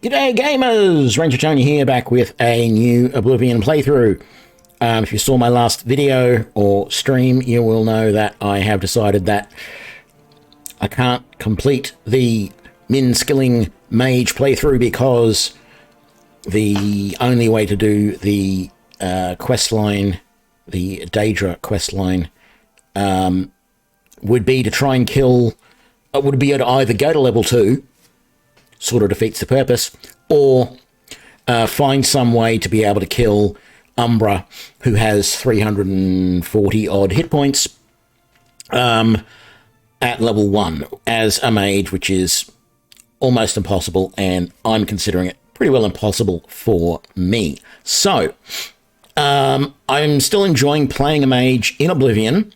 G'day gamers! Ranger Tony here, back with a new Oblivion playthrough. If you saw my last video or stream, you will know that I have decided that I can't complete the min-skilling mage playthrough because the only way to do the questline, the Daedra questline, would be to try and kill, would be to either go to level 2, sort of defeats the purpose, or find some way to be able to kill Umbra, who has 340 odd hit points at level 1 as a mage, which is almost impossible, and I'm considering it pretty well impossible for me. So I'm still enjoying playing a mage in Oblivion.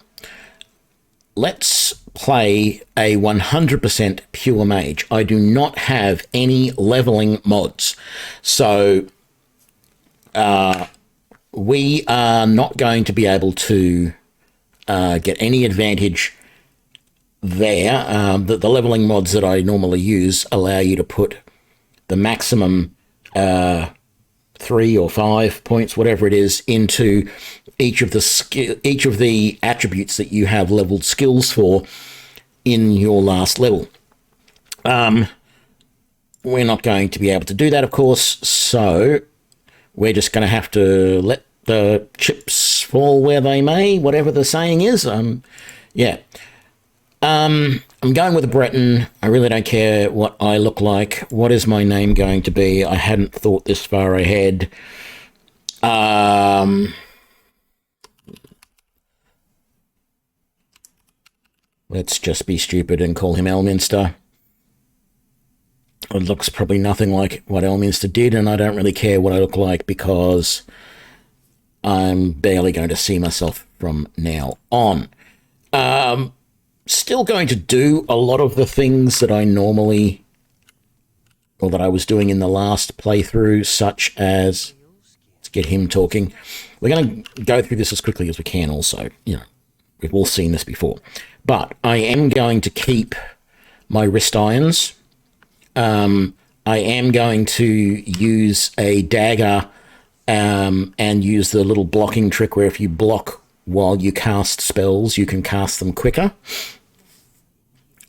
Let's play a 100% pure mage. I do not have any leveling mods, so we are not going to be able to get any advantage there. The leveling mods that I normally use allow you to put the maximum 3 or 5 points, whatever it is, into each of the attributes that you have leveled skills for in your last level. We're not going to be able to do that, of course, so we're just going to have to let the chips fall where they may, whatever the saying is. Yeah. I'm going with a Breton. I really don't care what I look like. What is my name going to be? I hadn't thought this far ahead. Let's just be stupid and call him Elminster. It looks probably nothing like what Elminster did, and I don't really care what I look like because I'm barely going to see myself from now on. Still going to do a lot of the things that I normally, or that I was doing in the last playthrough, such as, let's get him talking. We're going to go through this as quickly as we can also, you know, we've all seen this before. But I am going to keep my wrist irons. I am going to use a dagger and use the little blocking trick where if you block while you cast spells, you can cast them quicker.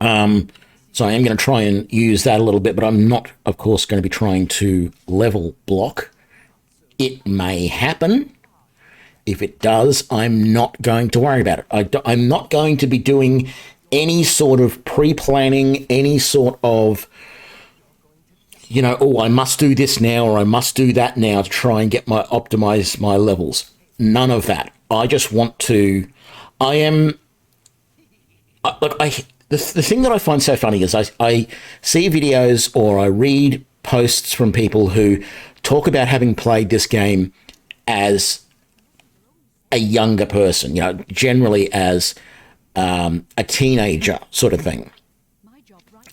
So I am going to try and use that a little bit, but I'm not, of course, going to be trying to level block. It may happen. If it does, I'm not going to worry about it. I'm not going to be doing any sort of pre-planning, any sort of, you know, oh, I must do this now or I must do that now to try and get optimize my levels. None of that. I just want to, the thing that I find so funny is I see videos or I read posts from people who talk about having played this game as a younger person, you know, generally as a teenager sort of thing.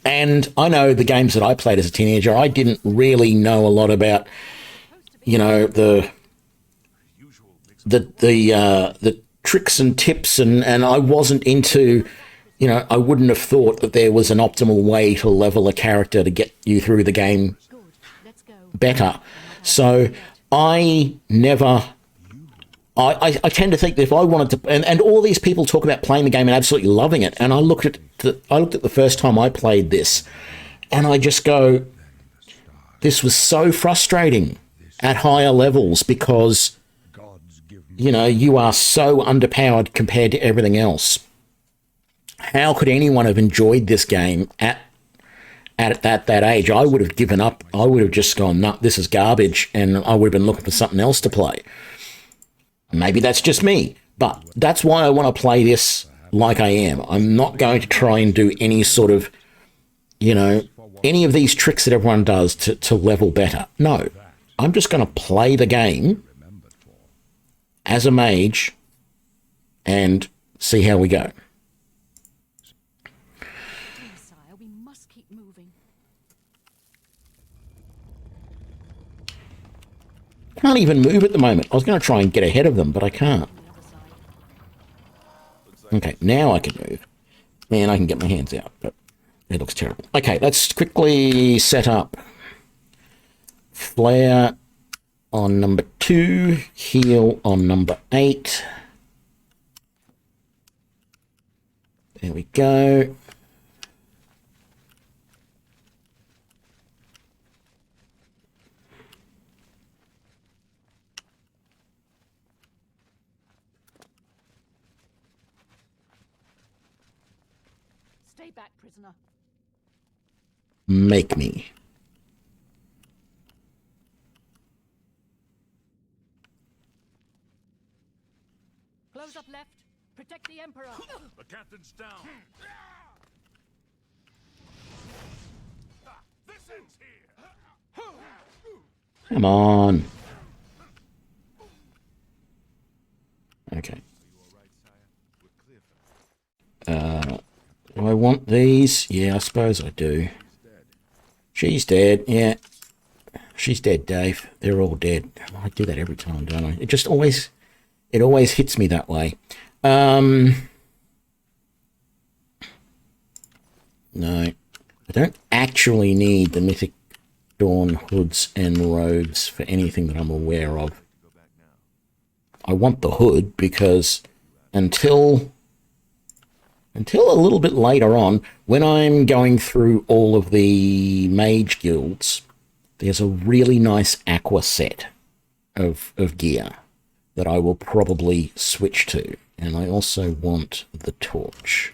And I know the games that I played as a teenager, I didn't really know a lot about, you know, the tricks and tips, and I wasn't into, you know, I wouldn't have thought that there was an optimal way to level a character to get you through the game better. So I tend to think that if I wanted to, and all these people talk about playing the game and absolutely loving it, and I looked at the first time I played this, and I just go, this was so frustrating at higher levels because, you know, you are so underpowered compared to everything else. How could anyone have enjoyed this game at that age? I would have given up. I would have just gone, no, this is garbage, and I would have been looking for something else to play. Maybe that's just me, but that's why I want to play this like I am. I'm not going to try and do any sort of, you know, any of these tricks that everyone does to level better. No, I'm just going to play the game as a mage and see how we go. Can't even move at the moment. I was going to try and get ahead of them, but I can't. Okay, now I can move. And I can get my hands out, but it looks terrible. Okay, let's quickly set up flare on number 2, heal on number 8. There we go. Stay back, prisoner. Make me. Close up left. Protect the Emperor. The captain's down. This ends here. Come on. Okay. Do I want these? Yeah, I suppose I do. She's dead. Yeah. She's dead, Dave. They're all dead. I do that every time, don't I? It always hits me that way. No. I don't actually need the Mythic Dawn hoods and robes for anything that I'm aware of. I want the hood because until a little bit later on, when I'm going through all of the mage guilds, there's a really nice aqua set of gear that I will probably switch to. And I also want the torch.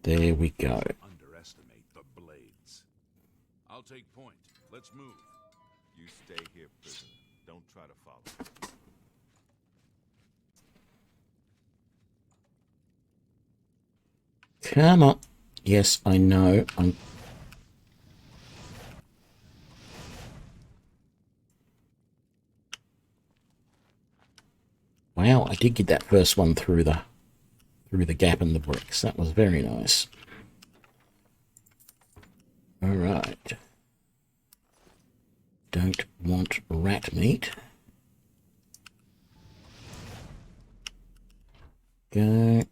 There we go. Underestimate the blades. I'll take point. Let's move. You stay here, prisoner. Don't try to follow. Come on. Yes, I know. Wow, I did get that first one through the gap in the bricks. That was very nice. All right. Don't want rat meat. Go.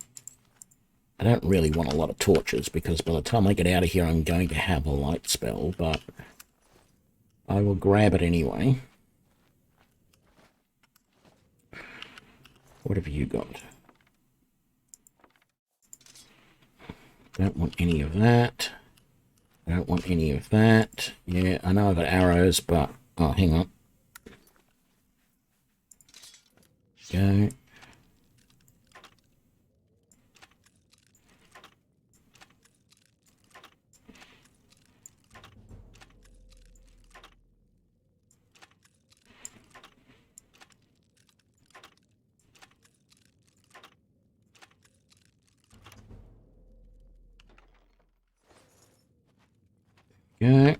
I don't really want a lot of torches because by the time I get out of here, I'm going to have a light spell, but I will grab it anyway. What have you got? Don't want any of that. I don't want any of that. Yeah, I know I've got arrows, but... Oh, hang on. Go. Go.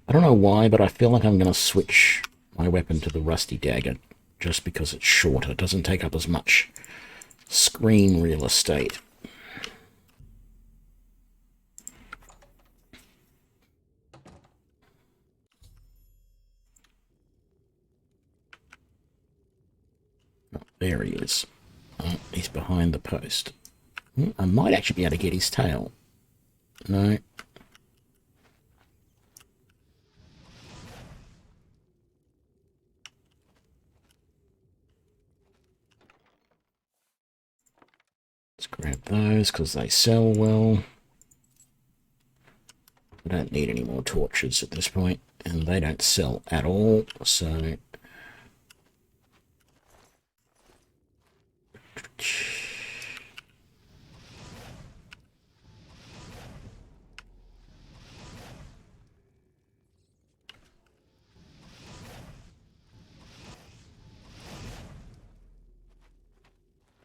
I don't know why, but I feel like I'm going to switch my weapon to the rusty dagger just because it's shorter. It doesn't take up as much screen real estate. Oh, there he is. Oh, he's behind the post. I might actually be able to get his tail. No. Let's grab those because they sell well. I don't need any more torches at this point, and they don't sell at all, so...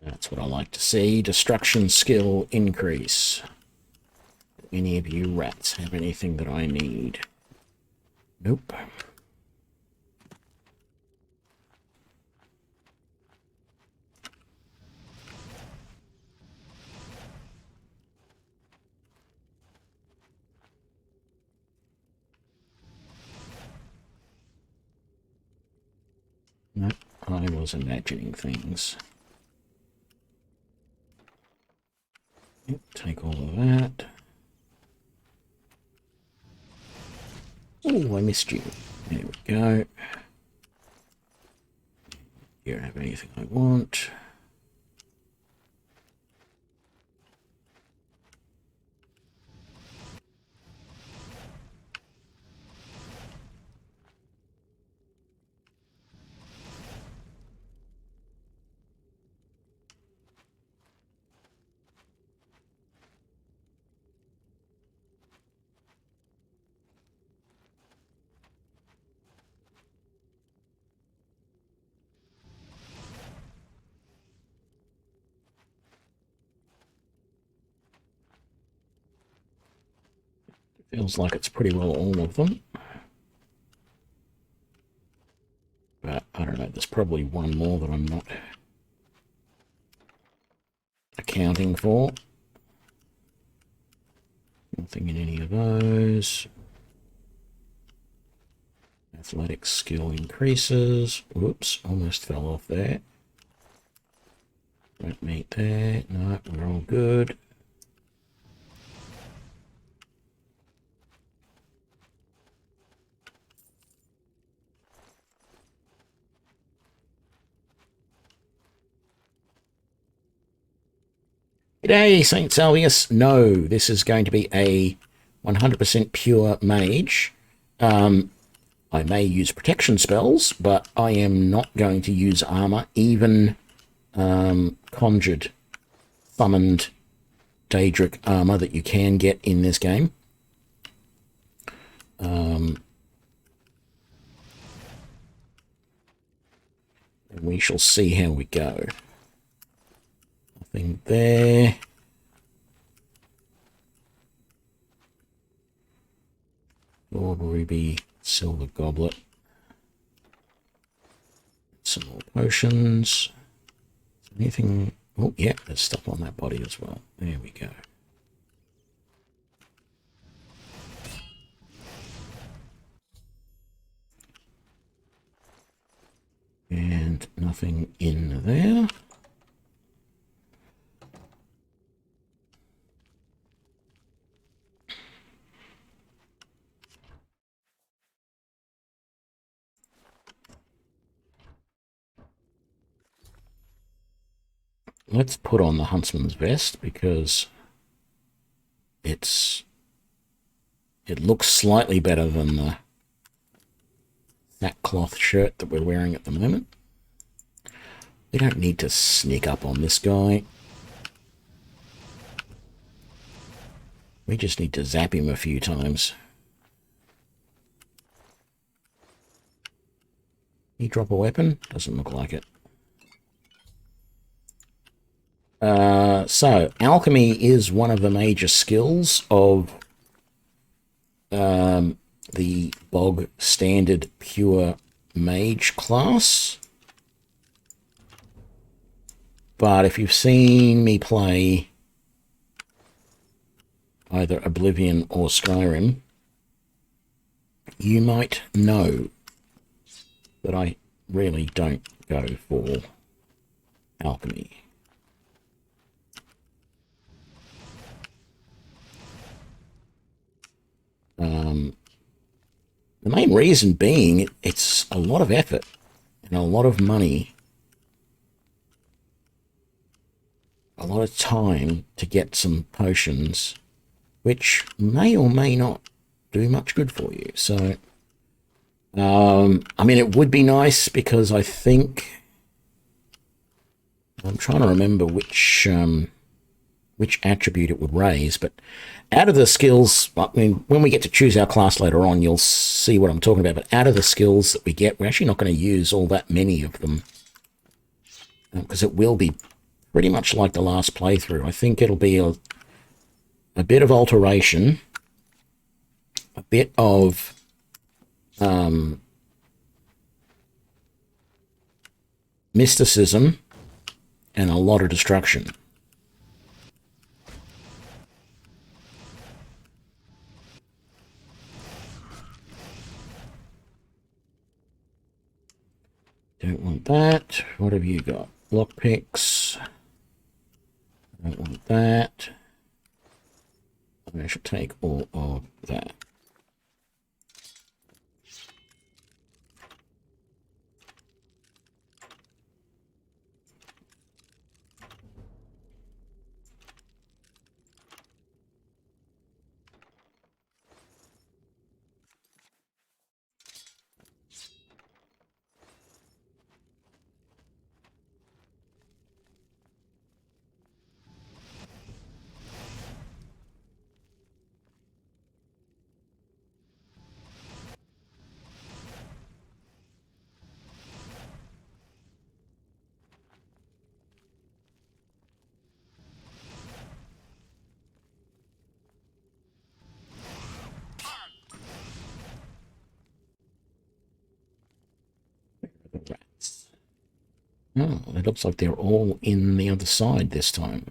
That's what I like to see. Destruction skill increase. Do any of you rats have anything that I need? Nope. Nope, I was imagining things. Yep, take all of that. Oh, I missed you. There we go. You don't have anything I want. Feels like it's pretty well all of them. But I don't know, there's probably one more that I'm not accounting for. Nothing in any of those. Athletic skill increases. Whoops, almost fell off there. Don't meet there. No, we're all good. G'day, St. Salvius. No, this is going to be a 100% pure mage. I may use protection spells, but I am not going to use armor, even conjured, summoned Daedric armor that you can get in this game. And we shall see how we go. Nothing there. Lord Ruby, Silver Goblet. Some more potions. Anything? Oh, yeah, there's stuff on that body as well. There we go. And nothing in there. Let's put on the Huntsman's vest because it looks slightly better than the sackcloth shirt that we're wearing at the moment. We don't need to sneak up on this guy. We just need to zap him a few times. He drop a weapon? Doesn't look like it. So, alchemy is one of the major skills of the bog standard pure mage class. But if you've seen me play either Oblivion or Skyrim, you might know that I really don't go for alchemy. The main reason being it's a lot of effort and a lot of money, a lot of time to get some potions, which may or may not do much good for you. So, I mean, it would be nice because I think I'm trying to remember which attribute it would raise, but out of the skills, I mean, when we get to choose our class later on, you'll see what I'm talking about, but out of the skills that we get, we're actually not going to use all that many of them, because it will be pretty much like the last playthrough. I think it'll be a bit of alteration, a bit of mysticism, and a lot of destruction. Don't want that. What have you got? Lockpicks. Don't want that. I should take all of that. Oh, it looks like they're all in the other side this time.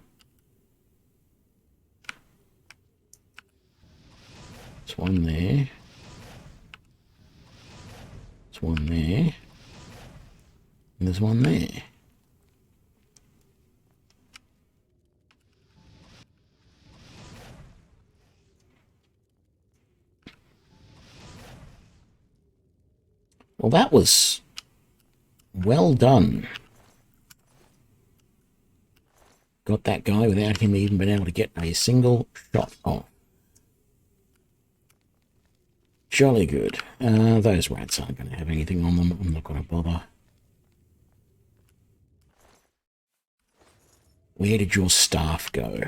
There's one there. There's one there. And there's one there. Well, that was well done. Got that guy without him even being able to get a single shot off. Jolly good. Those rats aren't going to have anything on them. I'm not going to bother. Where did your staff go?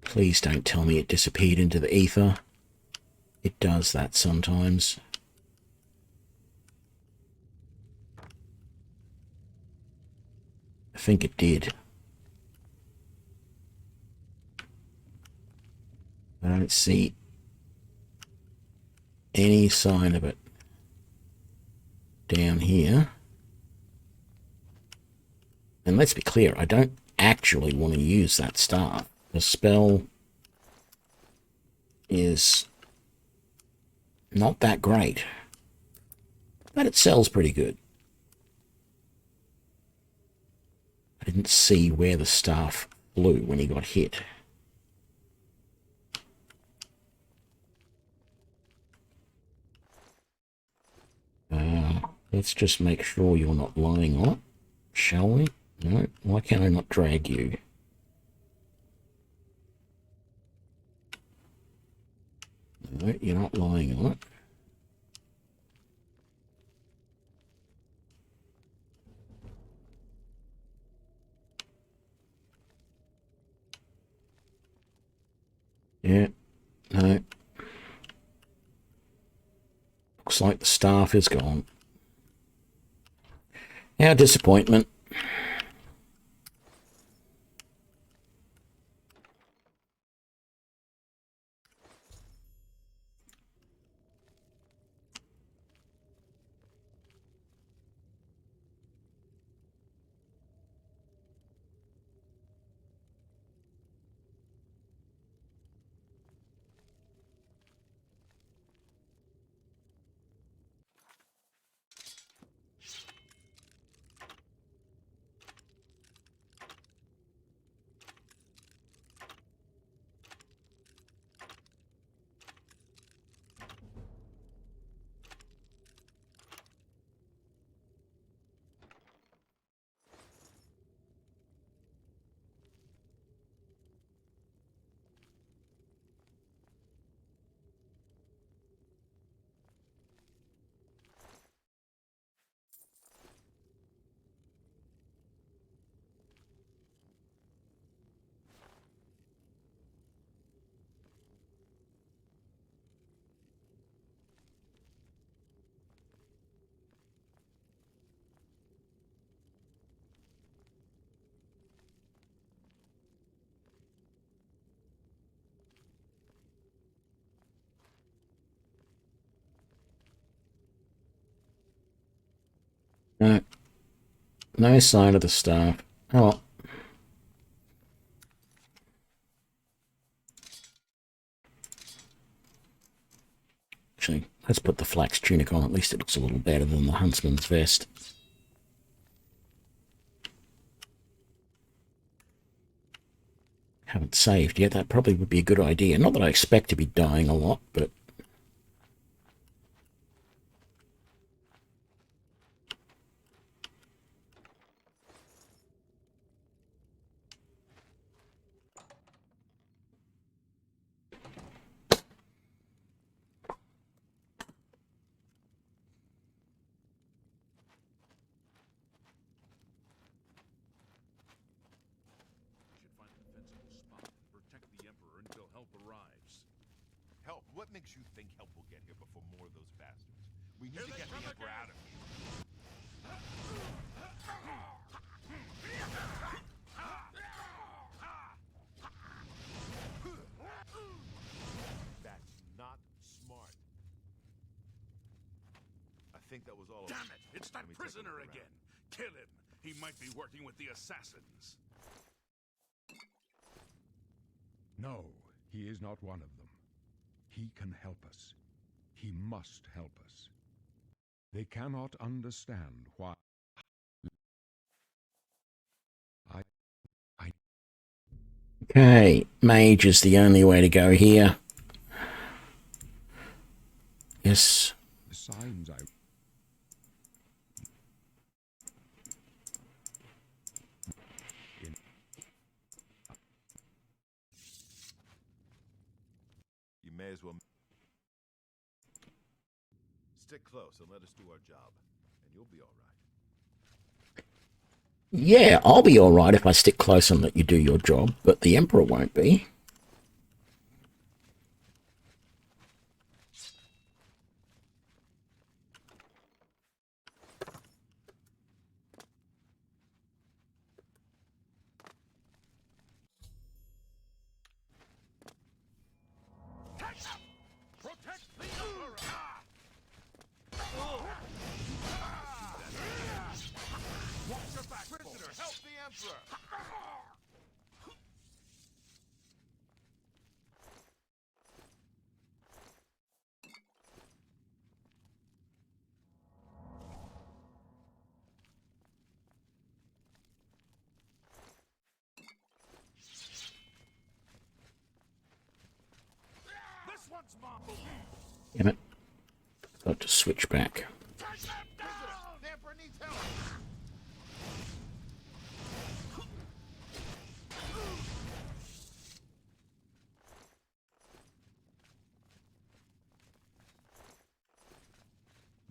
Please don't tell me it disappeared into the ether. It does that sometimes. I think it did. I don't see any sign of it down here. And let's be clear, I don't actually want to use that staff. The spell is not that great, but it sells pretty good. I didn't see where the staff flew when he got hit. Let's just make sure you're not lying on it, shall we? No, why can't I not drag you? No, you're not lying on it. Yeah, no. Looks like the staff is gone. Our disappointment. No, no sign of the staff. Oh well. Actually, let's put the flax tunic on. At least it looks a little better than the huntsman's vest. Haven't saved yet. That probably would be a good idea. Not that I expect to be dying a lot, but... Should find a defensible spot and protect the Emperor until help arrives. Help? What makes you think help will get here before more of those bastards? We need to get the Emperor out of here. That's not think that was all. Damn it! It's that Let me take a prisoner look around. again. Kill him. He might be working with the assassins. No, he is not one of them. He can help us. He must help us. They cannot understand why. Okay, Mage is the only way to go here. Yes. The signs I... You may as well stick close and let us do our job, and you'll be all right. Yeah, I'll be alright if I stick close and let you do your job, but the Emperor won't be. Protect the Emperor! Watch your back, prisoner! Help the Emperor! This one's mine! Damn it. Got to switch back. Prisoner! The Emperor needs help!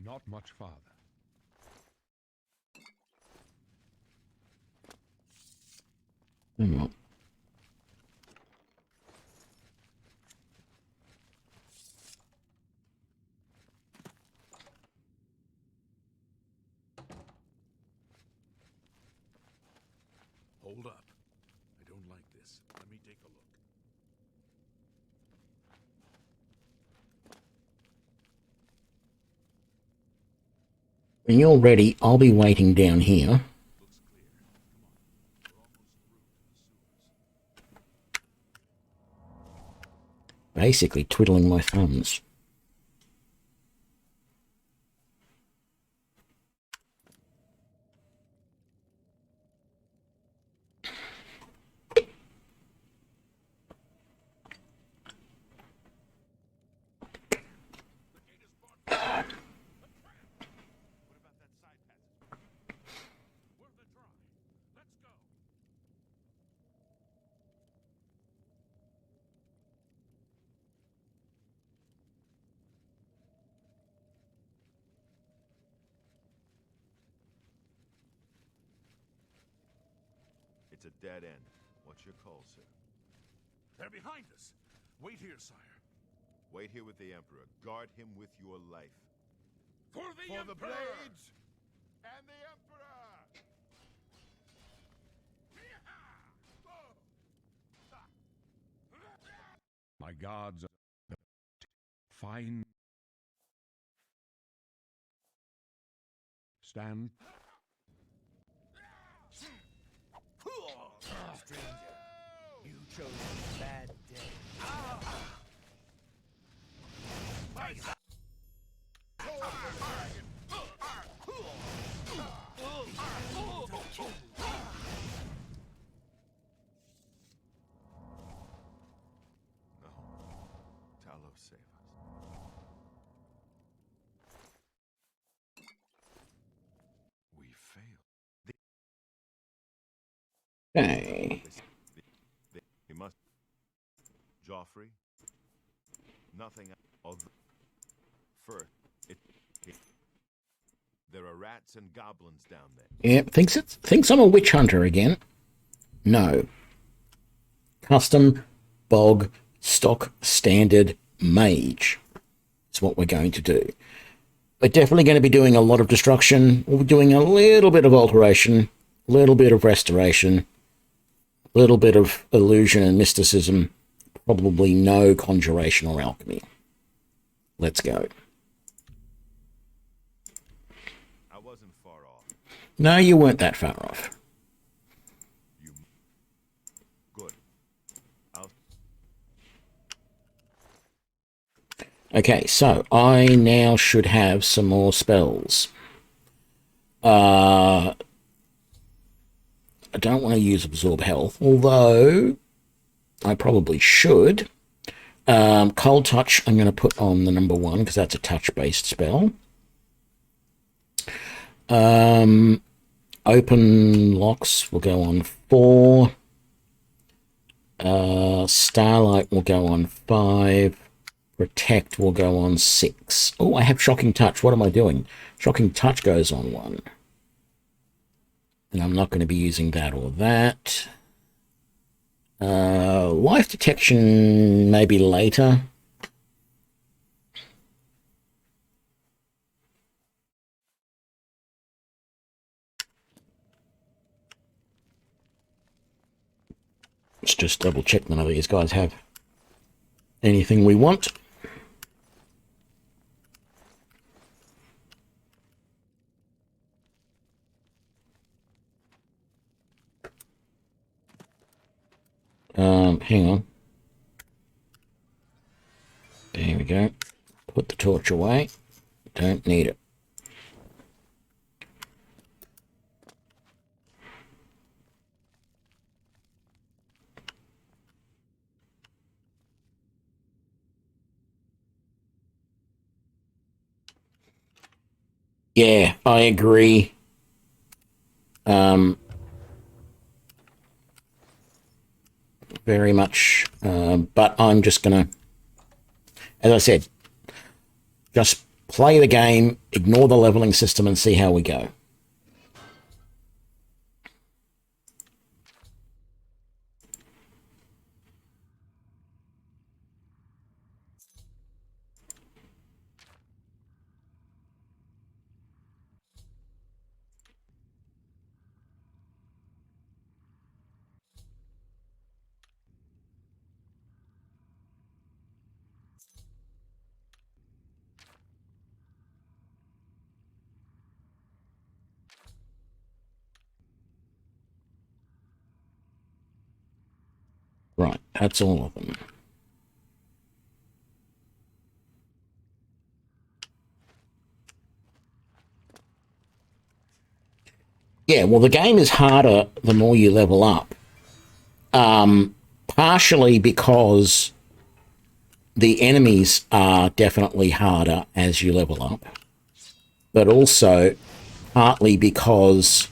Not much farther. Hang on. Hold up. I don't like this. Let me take a look. When you're ready, I'll be waiting down here. Looks clear. Come on. We're almost through to the sewers. Basically twiddling my thumbs. What about that side passage? Worth a try. Let's go. It's a dead end. What's your call, sir? They're behind us. Wait here, sire. Wait here with the Emperor. Guard him with your life. For the For Emperor! the blades and the Emperor! My gods are... Fine. Stand. Stranger, you chose a bad day. No. Talos, save us. We failed. Okay. He must. Joffrey? Nothing. First, there are rats and goblins down there. Yep, thinks I'm a witch hunter again. No. Custom, bog, stock, standard, mage. It's what we're going to do. We're definitely going to be doing a lot of destruction. We're doing a little bit of alteration, a little bit of restoration, a little bit of illusion and mysticism. Probably no conjuration or alchemy. Let's go. wasn't far off. No, you weren't that far off. You good. I'll Okay, so I now should have some more spells. I don't want to use Absorb Health, although I probably should. Cold Touch, I'm going to put on the number 1 because that's a touch-based spell. Open Locks will go on 4. Starlight will go on 5. Protect will go on 6. Oh, I have Shocking Touch. What am I doing? Shocking Touch goes on 1. And I'm not going to be using that or that. Life Detection maybe later. Let's just double check none of these guys have anything we want. Hang on. There we go. Put the torch away. Don't need it. Yeah, I agree. Very much. But I'm just gonna, as I said, just play the game, ignore the leveling system, and see how we go. Right, that's all of them. Yeah, well, the game is harder the more you level up. Partially because the enemies are definitely harder as you level up, but also partly because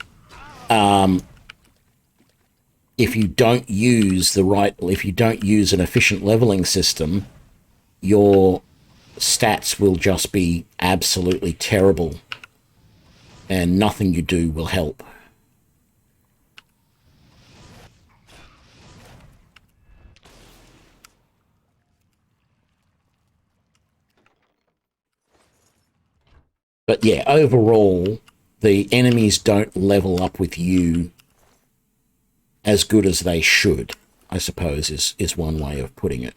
if you don't use an efficient leveling system, your stats will just be absolutely terrible and nothing you do will help. But yeah, overall, the enemies don't level up with you as good as they should, I suppose, is one way of putting it.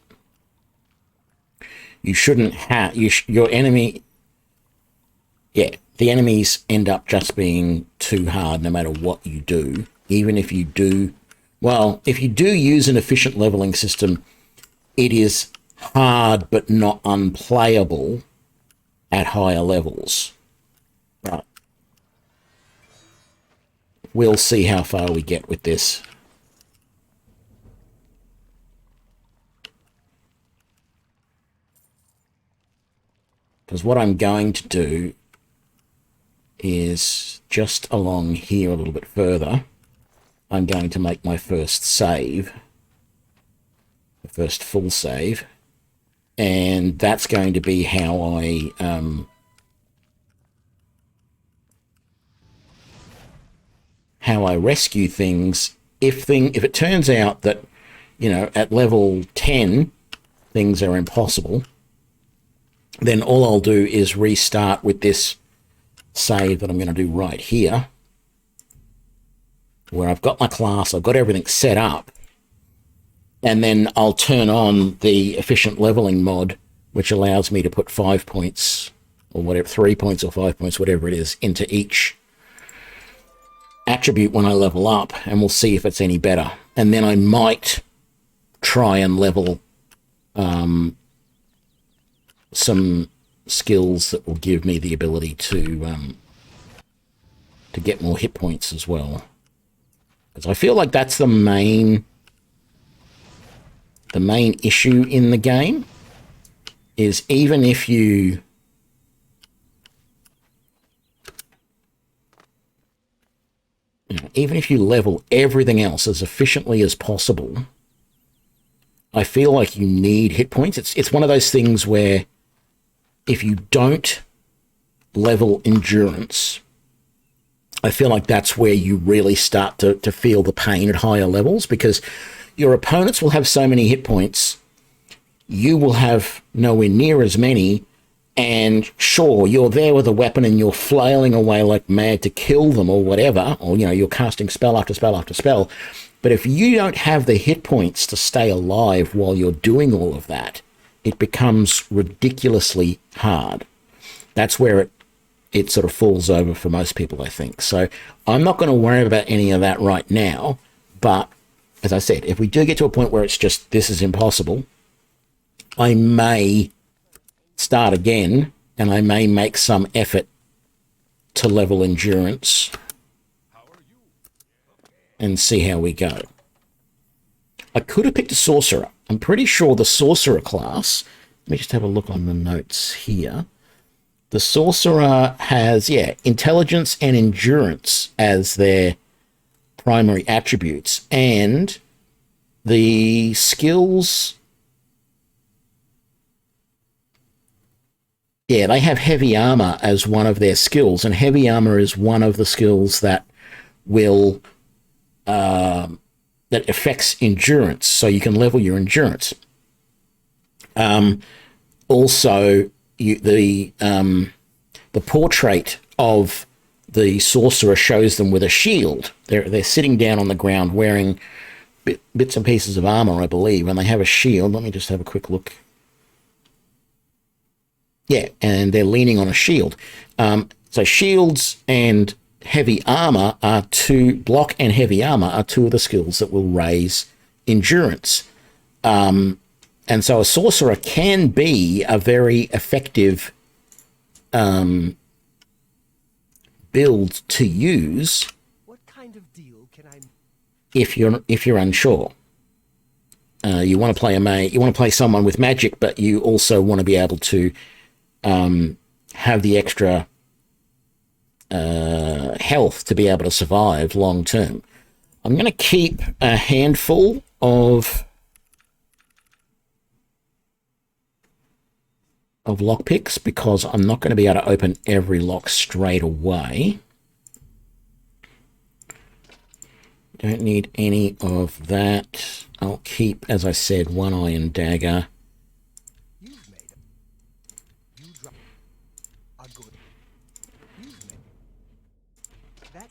You shouldn't have... your enemy... Yeah, the enemies end up just being too hard no matter what you do. Even if you do... Well, if you do use an efficient leveling system, it is hard but not unplayable at higher levels. But we'll see how far we get with this. Because what I'm going to do is just along here a little bit further, I'm going to make my first save, the first full save, and that's going to be how I rescue things. If it turns out that, you know, at level 10 things are impossible, then all I'll do is restart with this save that I'm going to do right here, where I've got my class, I've got everything set up, and then I'll turn on the efficient leveling mod, which allows me to put 5 points or whatever, 3 points or 5 points, whatever it is, into each attribute when I level up, and we'll see if it's any better. And then I might try and level some skills that will give me the ability to get more hit points as well. Because I feel like that's the main issue in the game, is even if you level everything else as efficiently as possible, I feel like you need hit points. It's one of those things where if you don't level endurance, I feel like that's where you really start to feel the pain at higher levels, because your opponents will have so many hit points, you will have nowhere near as many, and sure, you're there with a weapon and you're flailing away like mad to kill them or whatever, or, you're casting spell after spell after spell, but if you don't have the hit points to stay alive while you're doing all of that, it becomes ridiculously hard. That's where it sort of falls over for most people, I think. So I'm not going to worry about any of that right now, but as I said, if we do get to a point where it's just, this is impossible, I may start again, and I may make some effort to level endurance and see how we go. I could have picked a sorcerer. I'm pretty sure the sorcerer class, let me just have a look on the notes here. The sorcerer has, intelligence and endurance as their primary attributes, and the skills, they have heavy armor as one of their skills, and heavy armor is one of the skills that will that affects endurance, so you can level your endurance. Also, the portrait of the sorcerer shows them with a shield. They're sitting down on the ground wearing bits and pieces of armor, I believe, and they have a shield. Let me just have a quick look. Yeah, and they're leaning on a shield. So shields and heavy armor are block and heavy armor are two of the skills that will raise endurance. And so a sorcerer can be a very effective build to use. What kind of deal can I? If you're unsure. You want to play you want to play someone with magic, but you also want to be able to have the extra health to be able to survive long term. I'm going to keep a handful of lockpicks because I'm not going to be able to open every lock straight away. Don't need any of that. I'll keep, as I said, one iron dagger. You've made it. You drop a good. You've made that.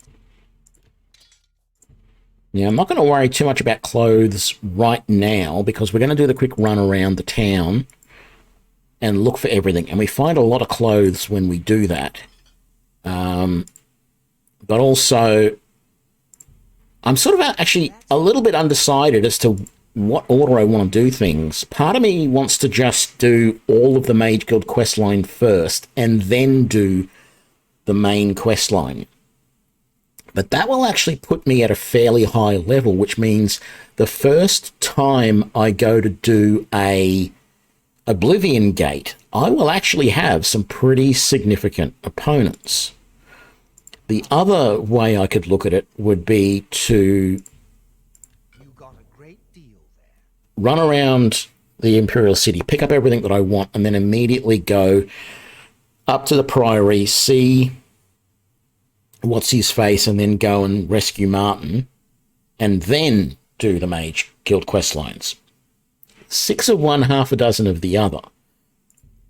Now, I'm not going to worry too much about clothes right now because we're going to do the quick run around the town and look for everything. And we find a lot of clothes when we do that. But also, I'm sort of actually a little bit undecided as to what order I want to do things. Part of me wants to just do all of the Mage Guild questline first and then do the main questline. But that will actually put me at a fairly high level, which means the first time I go to do a Oblivion gate, I will actually have some pretty significant opponents. The other way I could look at it would be to You got a great deal there. run around the Imperial City, pick up everything that I want, and then immediately go up to the Priory, see what's his face, and then go and rescue Martin, and then do the Mage Guild quest lines. 6 of one, half a dozen of the other.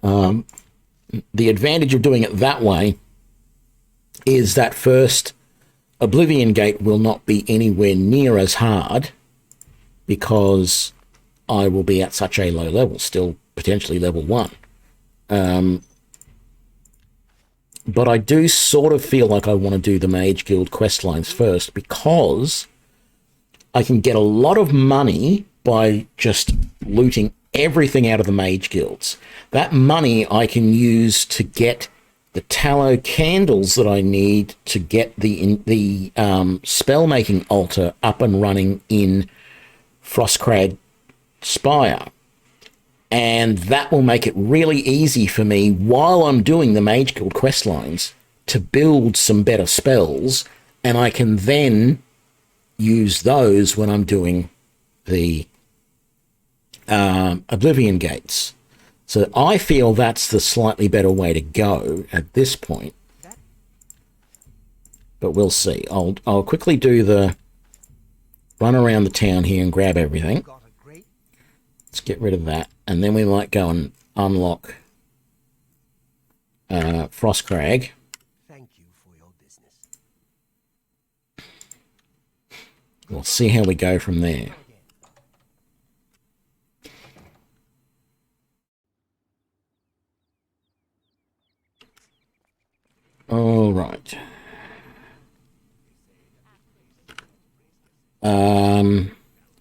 The advantage of doing it that way is that first Oblivion gate will not be anywhere near as hard because I will be at such a low level, still potentially level 1. but I do sort of feel like I want to do the Mage Guild questlines first, because I can get a lot of money by just looting everything out of the Mage Guilds. That money I can use to get the tallow candles that I need to get the spell-making altar up and running in Frostcrag Spire. And that will make it really easy for me, while I'm doing the Mage Guild questlines, to build some better spells, and I can then use those when I'm doing the Oblivion gates. So I feel that's the slightly better way to go at this point. But we'll see. I'll quickly do the run around the town here and grab everything. Let's get rid of that. And then we might go and unlock Frostcrag. Thank you for your business. We'll see how we go from there. All right.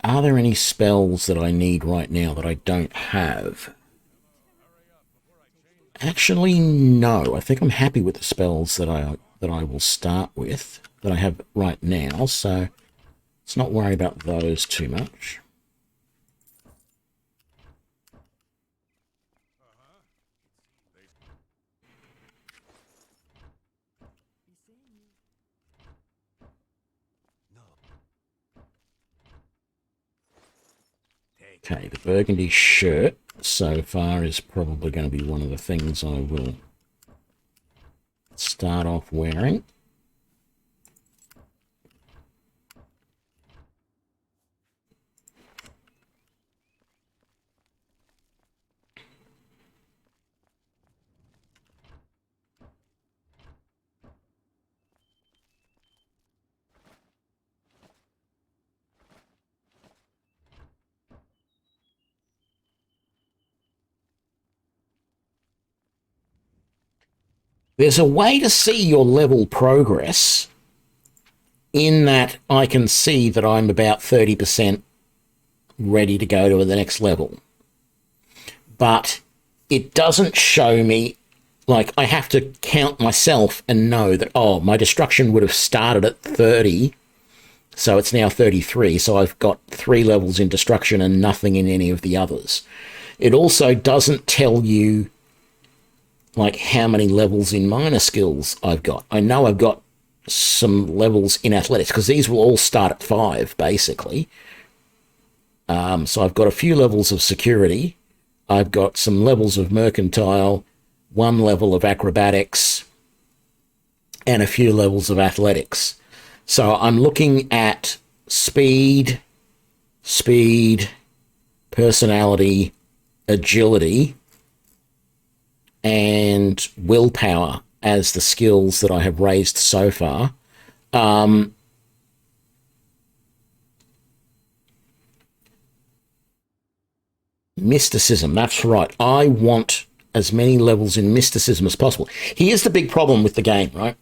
Are there any spells that I need right now that I don't have? Actually, no. I think I'm happy with the spells that I will start with, that I have right now, so let's not worry about those too much. Okay, the burgundy shirt so far is probably going to be one of the things I will start off wearing. There's a way to see your level progress, in that I can see that I'm about 30% ready to go to the next level. But it doesn't show me, like, I have to count myself and know that, oh, my destruction would have started at 30, so it's now 33, so I've got 3 levels in destruction and nothing in any of the others. It also doesn't tell you, like, how many levels in minor skills I've got. I know I've got some levels in athletics, because these will all start at 5, basically. So I've got a few levels of security. I've got some levels of mercantile, 1 level of acrobatics, and a few levels of athletics. So I'm looking at speed, personality, agility, and willpower as the skills that I have raised so far. Mysticism, that's right. I want as many levels in mysticism as possible. Here's the big problem with the game, right?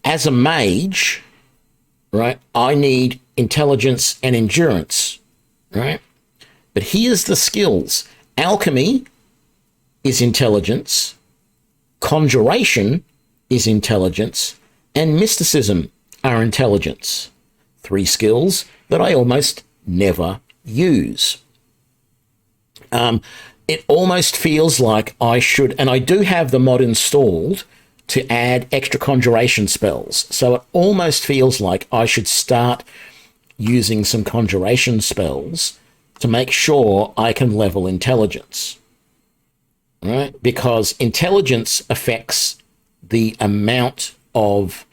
As a mage, right, I need intelligence and endurance, right? But here's the skills. Alchemy is intelligence, conjuration is intelligence, and mysticism are intelligence. 3 skills that I almost never use. It almost feels like I should, and I do have the mod installed to add extra conjuration spells, so it almost feels like I should start using some conjuration spells to make sure I can level intelligence, right? Because intelligence affects the amount of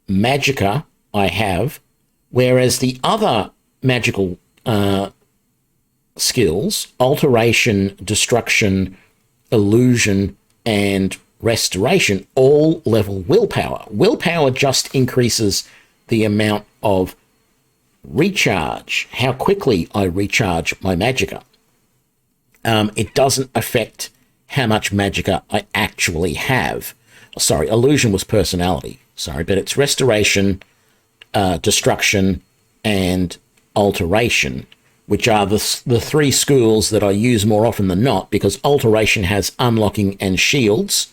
magicka I have, whereas the other magical skills, alteration, destruction, illusion, and restoration, all level willpower. Willpower just increases the amount of recharge, how quickly I recharge my magicka. It doesn't affect how much magicka I actually have. Sorry, illusion was personality. Sorry, but it's restoration, destruction, and alteration, which are the three schools that I use more often than not, because alteration has unlocking and shields.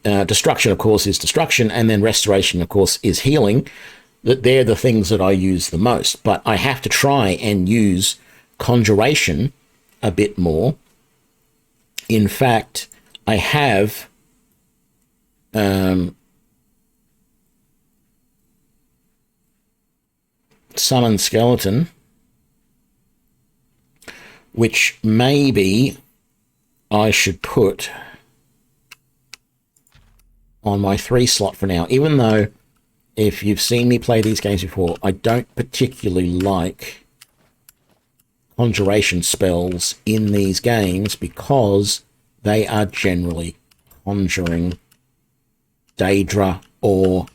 Destruction, of course, is destruction, and then restoration, of course, is healing. That they're the things that I use the most. But I have to try and use conjuration a bit more. In fact, I have summon skeleton, which maybe I should put on my 3 slot for now, even though if you've seen me play these games before, I don't particularly like conjuration spells in these games because they are generally conjuring Daedra or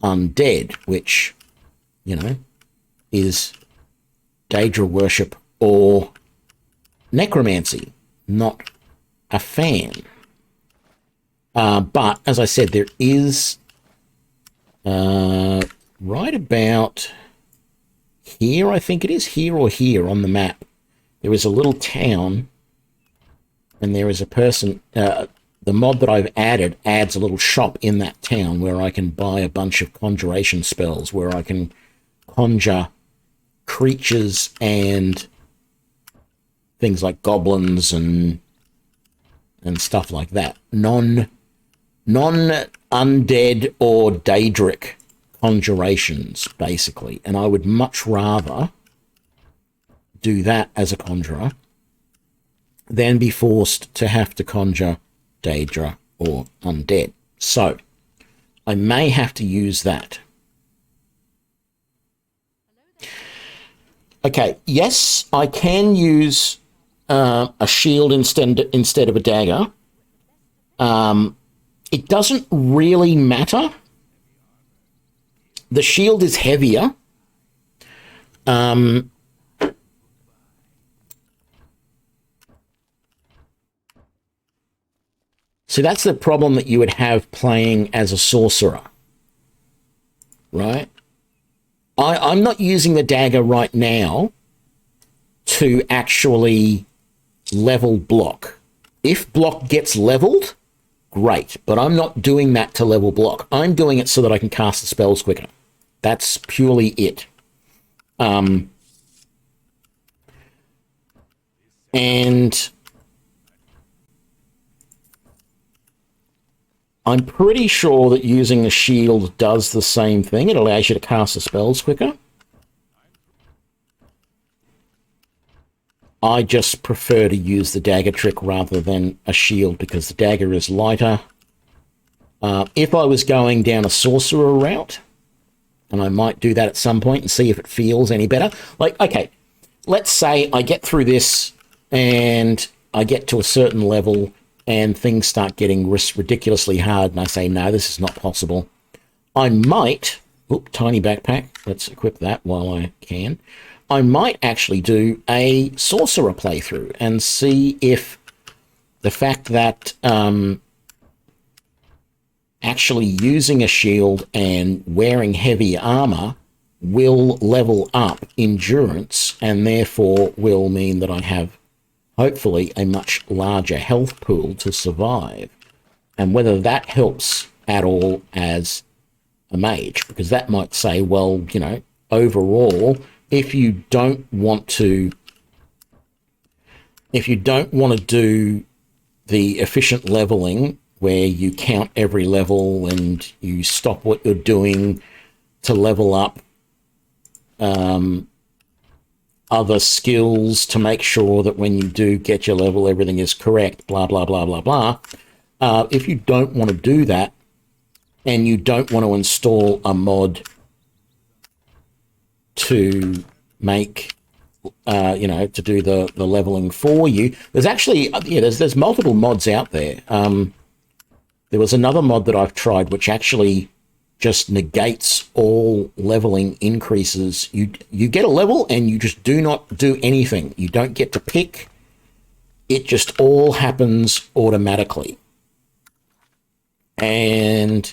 undead, which, you know, is Daedra worship or necromancy. Not a fan. But, as I said, there is, right about here, I think it is, here or here on the map, there is a little town, and there is a person, the mod that I've added adds a little shop in that town where I can buy a bunch of conjuration spells, where I can conjure creatures and things like goblins and stuff like that. Non-undead or Daedric conjurations, basically. And I would much rather do that as a conjurer than be forced to have to conjure Daedra or undead. So, I may have to use that. Okay, yes, I can use a shield instead of a dagger. It doesn't really matter. The shield is heavier. So that's the problem that you would have playing as a sorcerer, right? I'm not using the dagger right now to actually level block. If block gets leveled, great, but I'm not doing that to level block. I'm doing it so that I can cast the spells quicker. That's purely it. And I'm pretty sure that using the shield does the same thing. It allows you to cast the spells quicker. I just prefer to use the dagger trick rather than a shield because the dagger is lighter. If I was going down a sorcerer route, and I might do that at some point and see if it feels any better. Like, okay, let's say I get through this and I get to a certain level and things start getting ridiculously hard and I say, no, this is not possible. I might, tiny backpack, let's equip that while I can. I might actually do a sorcerer playthrough and see if the fact that actually using a shield and wearing heavy armor will level up endurance and therefore will mean that I have hopefully a much larger health pool to survive, and whether that helps at all as a mage, because that might say, well, you know, overall, if you don't want to do the efficient leveling where you count every level and you stop what you're doing to level up other skills to make sure that when you do get your level, everything is correct, blah, blah, blah, blah, blah. If you don't want to do that and you don't want to install a mod to make, to do the leveling for you, there's actually, there's multiple mods out there. There was another mod that I've tried which actually just negates all leveling increases. You get a level and you just do not do anything. You don't get to pick it just all happens automatically. And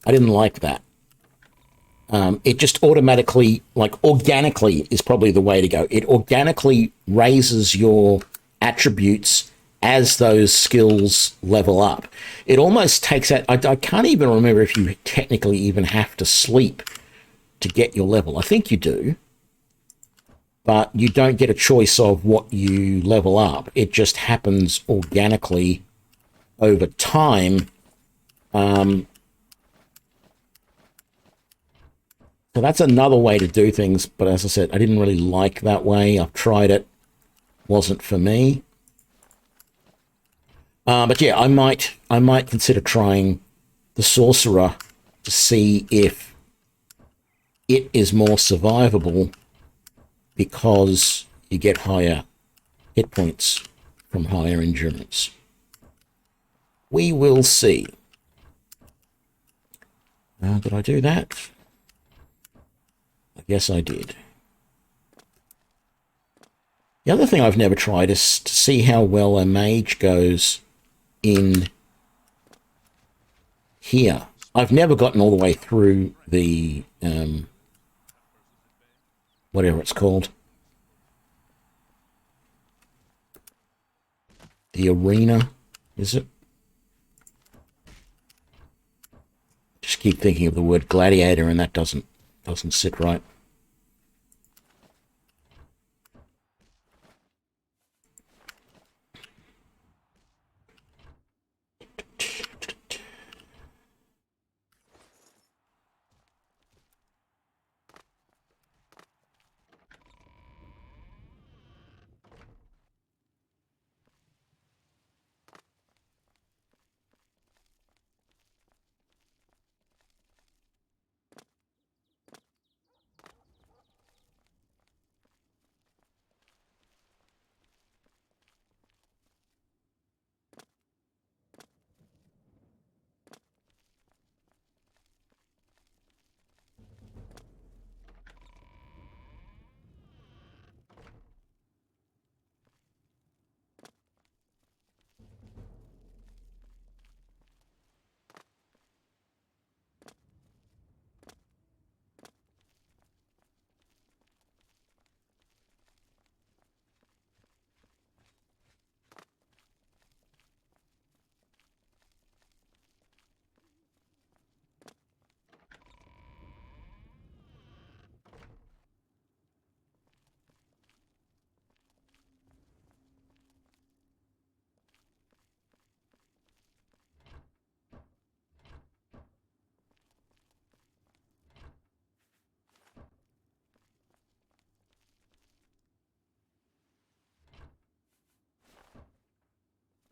I didn't like that. It just automatically, like organically is probably the way to go. It organically raises your attributes as those skills level up. It almost takes out, I can't even remember if you technically even have to sleep to get your level. I think you do, but you don't get a choice of what you level up. It just happens organically over time. So that's another way to do things, but as I said, I didn't really like that way. I've tried it, wasn't for me. But yeah, I might consider trying the Sorcerer to see if it is more survivable because you get higher hit points from higher endurance. We will see. Did I do that? I guess I did. The other thing I've never tried is to see how well a mage goes in here. I've never gotten all the way through the whatever it's called, the arena, is it? Just keep thinking of the word gladiator and that doesn't sit right.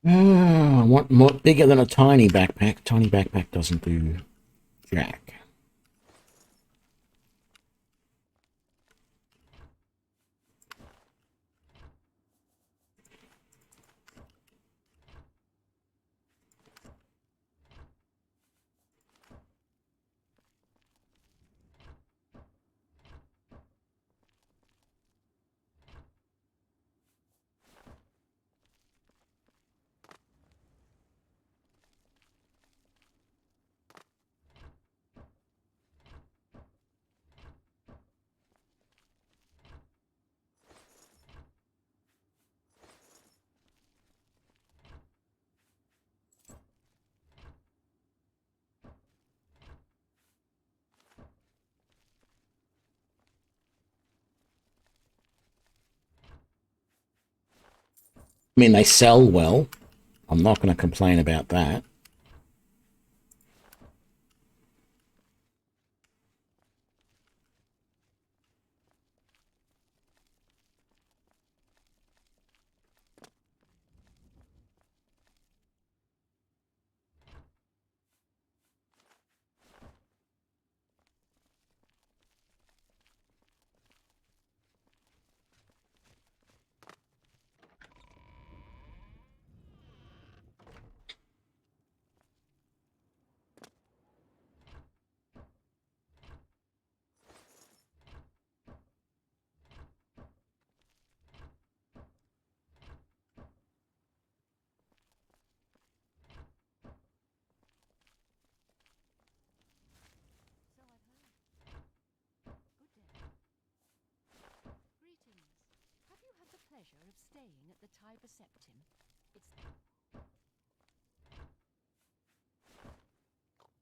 I want more bigger than a tiny backpack. Tiny backpack doesn't do jack. I mean, they sell well. I'm not going to complain about that.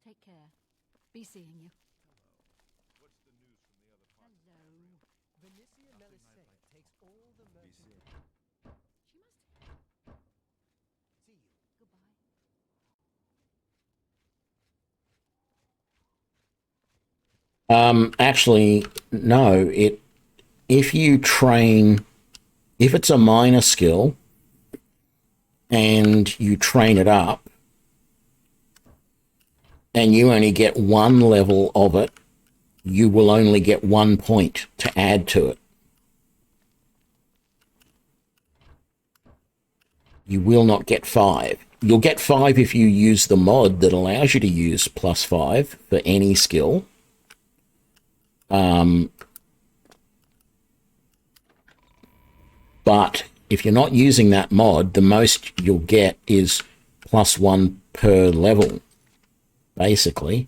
Take care. Be seeing you. What's the news from the other parts? Hello. Vinicia Melissae takes all the merchant. She must. See you. Goodbye. Actually, no. If you train, if it's a minor skill and you train it up and you only get one level of it, you will only get 1 point to add to it. You will not get 5. You'll get 5 if you use the mod that allows you to use +5 for any skill. But if you're not using that mod, the most you'll get is +1 per level, basically.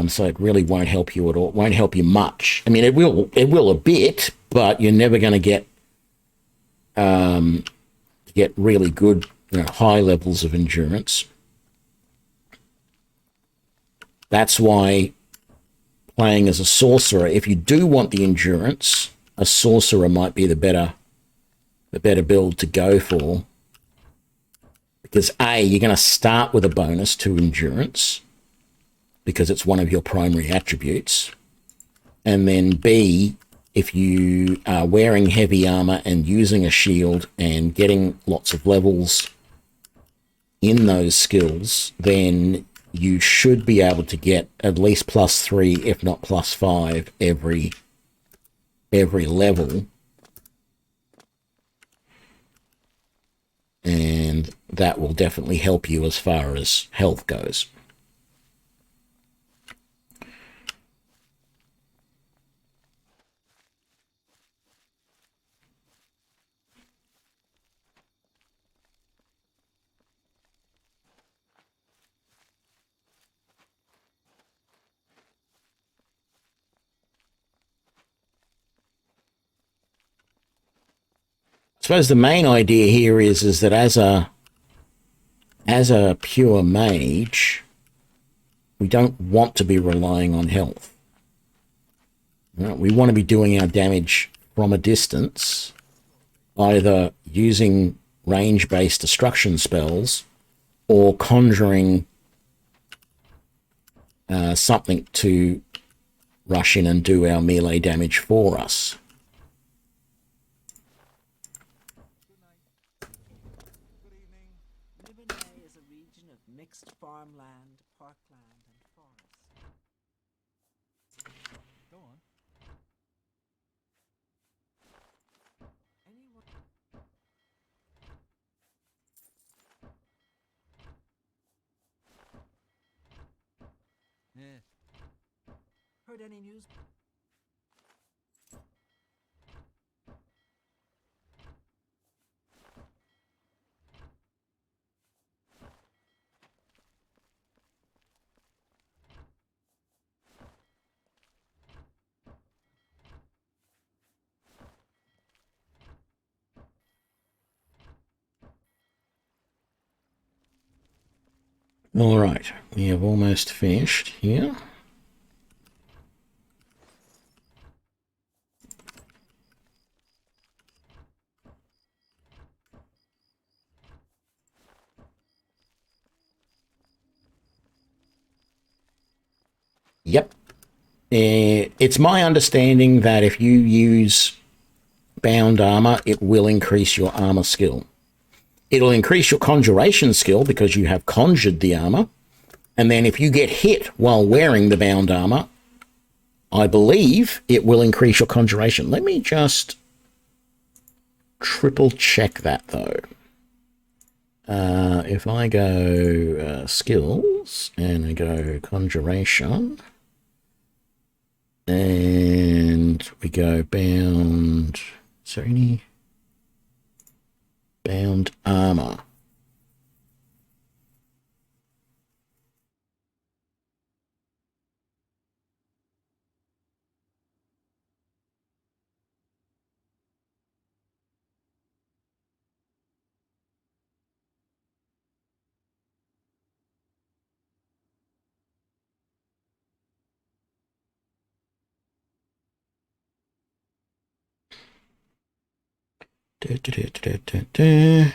So it really won't help you at all. It won't help you much. I mean, it will a bit, but you're never going to get really good, high levels of endurance. That's why playing as a sorcerer, if you do want the endurance, a sorcerer might be the better build to go for. Because A, you're going to start with a bonus to endurance, because it's one of your primary attributes. And then B, if you are wearing heavy armor and using a shield and getting lots of levels in those skills, then you should be able to get at least +3, if not +5 every level. And that will definitely help you as far as health goes. I suppose the main idea here is that as a pure mage, we don't want to be relying on health. We want to be doing our damage from a distance, either using range-based destruction spells or conjuring something to rush in and do our melee damage for us. Livernois is a region of mixed farmland, parkland, and forest. Go on. Anyone? Yeah. Heard any news? All right, we have almost finished here. Yep. It's my understanding that if you use bound armor, it will increase your armor skill. It'll increase your conjuration skill because you have conjured the armor. And then if you get hit while wearing the bound armor, I believe it will increase your conjuration. Let me just triple check that, though. If I go skills and I go conjuration and we go bound, is there any bound armor? Da, da, da, da, da, da.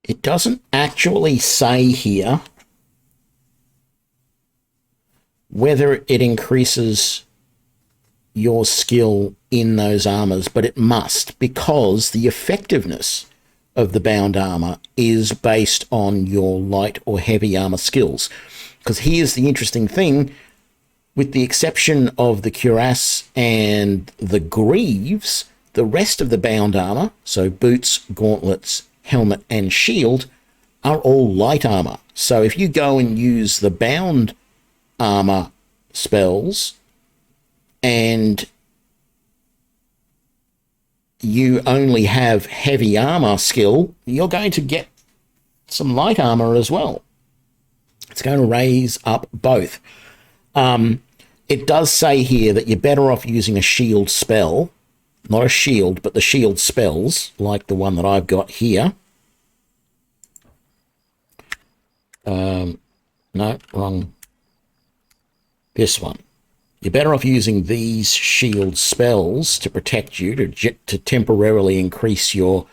It doesn't actually say here whether it increases your skill in those armors, but it must, because the effectiveness of the bound armor is based on your light or heavy armor skills. Because here's the interesting thing, with the exception of the cuirass and the greaves, the rest of the bound armor, so boots, gauntlets, helmet, and shield, are all light armor. So if you go and use the bound armor spells and you only have heavy armor skill, you're going to get some light armor as well. It's going to raise up both. It does say here that you're better off using a shield spell, not a shield, but the shield spells, like the one that I've got here. No, wrong. This one. You're better off using these shield spells to protect you, to temporarily increase your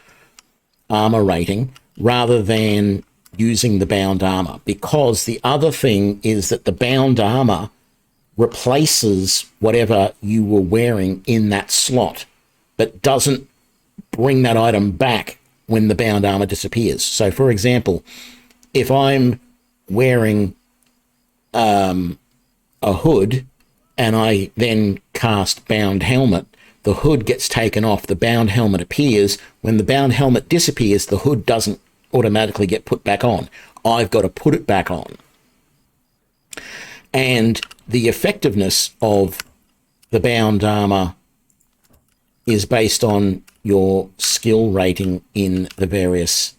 armor rating, rather than using the bound armor. Because the other thing is that the bound armor replaces whatever you were wearing in that slot, but doesn't bring that item back when the bound armor disappears. So, for example, if I'm wearing a hood and I then cast bound helmet, the hood gets taken off, the bound helmet appears. When the bound helmet disappears, the hood doesn't automatically get put back on. I've got to put it back on. And the effectiveness of the bound armor is based on your skill rating in the various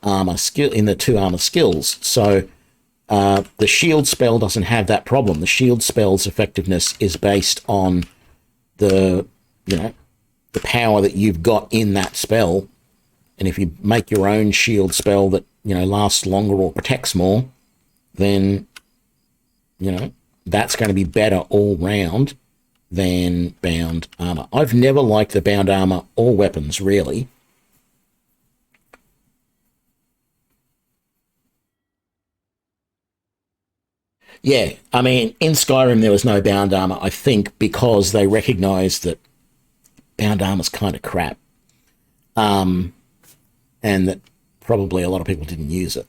armor skill, in the two armor skills. So the shield spell doesn't have that problem. The shield spell's effectiveness is based on the power that you've got in that spell. And if you make your own shield spell that, lasts longer or protects more, then, that's going to be better all round than bound armor. I've never liked the bound armor or weapons, really. Yeah, I mean, in Skyrim there was no bound armor, I think, because they recognized that bound armor's kind of crap. And that probably a lot of people didn't use it.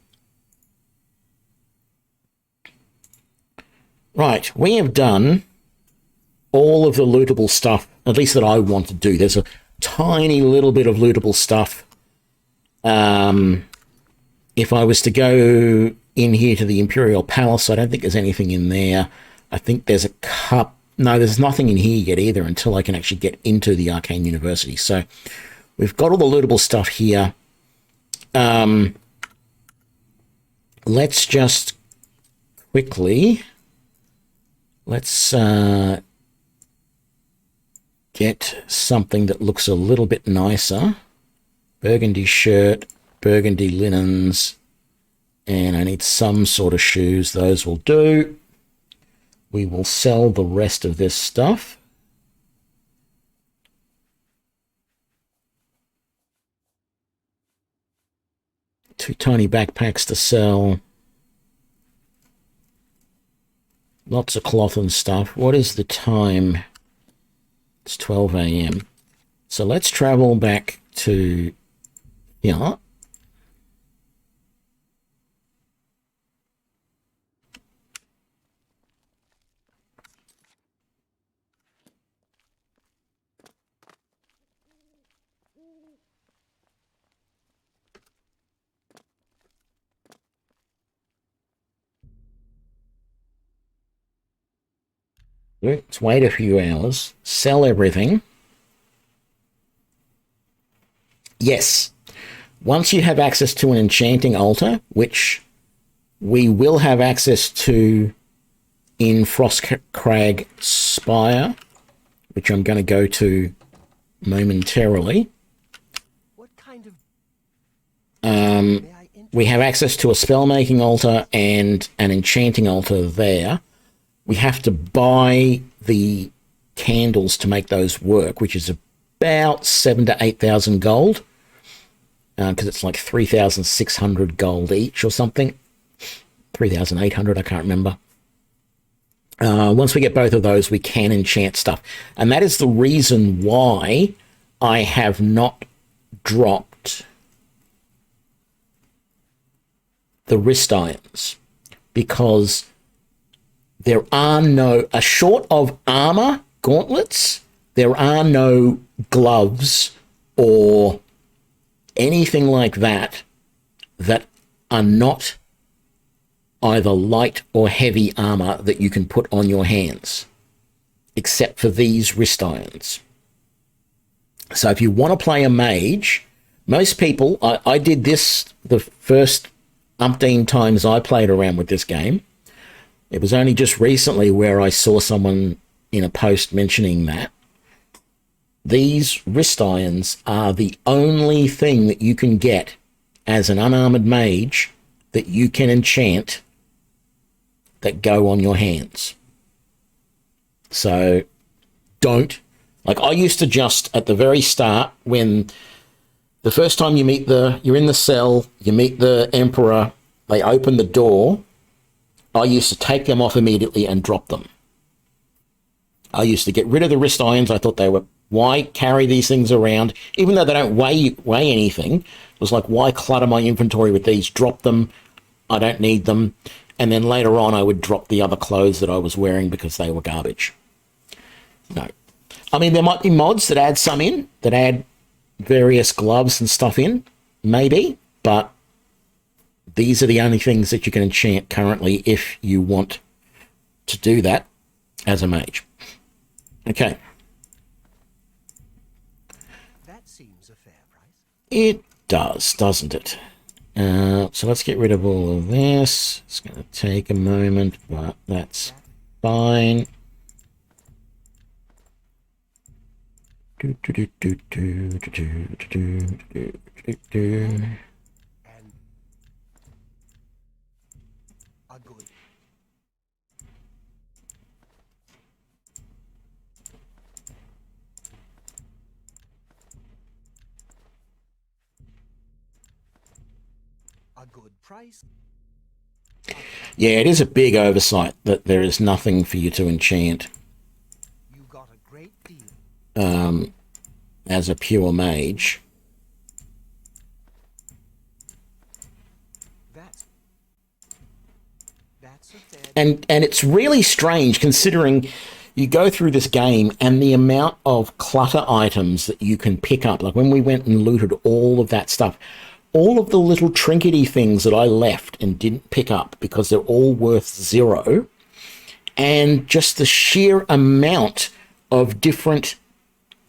Right, we have done all of the lootable stuff, at least that I want to do. There's a tiny little bit of lootable stuff. If I was to go in here to the Imperial Palace, I don't think there's anything in there. I think there's a cup. No, there's nothing in here yet either until I can actually get into the Arcane University. So we've got all the lootable stuff here. Let's just quickly... Let's get something that looks a little bit nicer. Burgundy shirt, burgundy linens, and I need some sort of shoes. Those will do. We will sell the rest of this stuff. Two tiny backpacks to sell. Lots of cloth and stuff. What is the time? It's 12 a.m. So let's travel back to here. Let's wait a few hours, sell everything. Yes, Once you have access to an enchanting altar, which we will have access to in Frostcrag Spire, which I'm going to go to momentarily. What kind of We have access to a spell-making altar and an enchanting altar there. We have to buy the candles to make those work, which is about 7,000 to 8,000 gold, because it's like 3,600 gold each or something. 3,800, I can't remember. Once we get both of those, we can enchant stuff. And that is the reason why I have not dropped the wrist irons, because there are no, short of armor gauntlets, there are no gloves or anything like that that are not either light or heavy armor that you can put on your hands, except for these wrist irons. So if you want to play a mage, most people, I did this the first umpteen times I played around with this game. It was only just recently where I saw someone in a post mentioning that. These wrist irons are the only thing that you can get as an unarmored mage that you can enchant that go on your hands. So don't. Like, I used to just, at the very start, when the first time you're in the cell, you meet the Emperor, they open the door, I used to take them off immediately and drop them. I used to get rid of the wrist irons. I thought they were, why carry these things around? Even though they don't weigh anything, it was like, why clutter my inventory with these? Drop them. I don't need them. And then later on, I would drop the other clothes that I was wearing because they were garbage. No. I mean, there might be mods that add some in, that add various gloves and stuff in, maybe, but these are the only things that you can enchant currently if you want to do that as a mage. Okay. That seems a fair price. It does, doesn't it? So let's get rid of all of this. It's going to take a moment, but that's fine. And a good. A good price. Yeah, it is a big oversight that there is nothing for you to enchant You got a great deal. as a pure mage. That's a fair. And it's really strange considering you go through this game and the amount of clutter items that you can pick up. Like when we went and looted all of that stuff, all of the little trinkety things that I left and didn't pick up because they're all worth 0, and just the sheer amount of different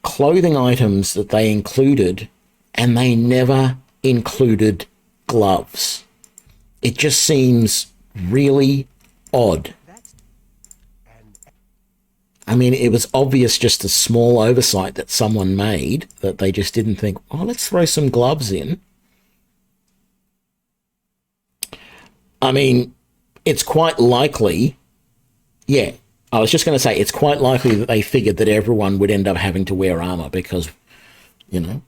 clothing items that they included, and they never included gloves. It just seems really odd. I mean, it was obvious, just a small oversight that someone made, that they just didn't think, oh, let's throw some gloves in. I mean, it's quite likely, yeah, I was just going to say, it's quite likely that they figured that everyone would end up having to wear armor because, you know,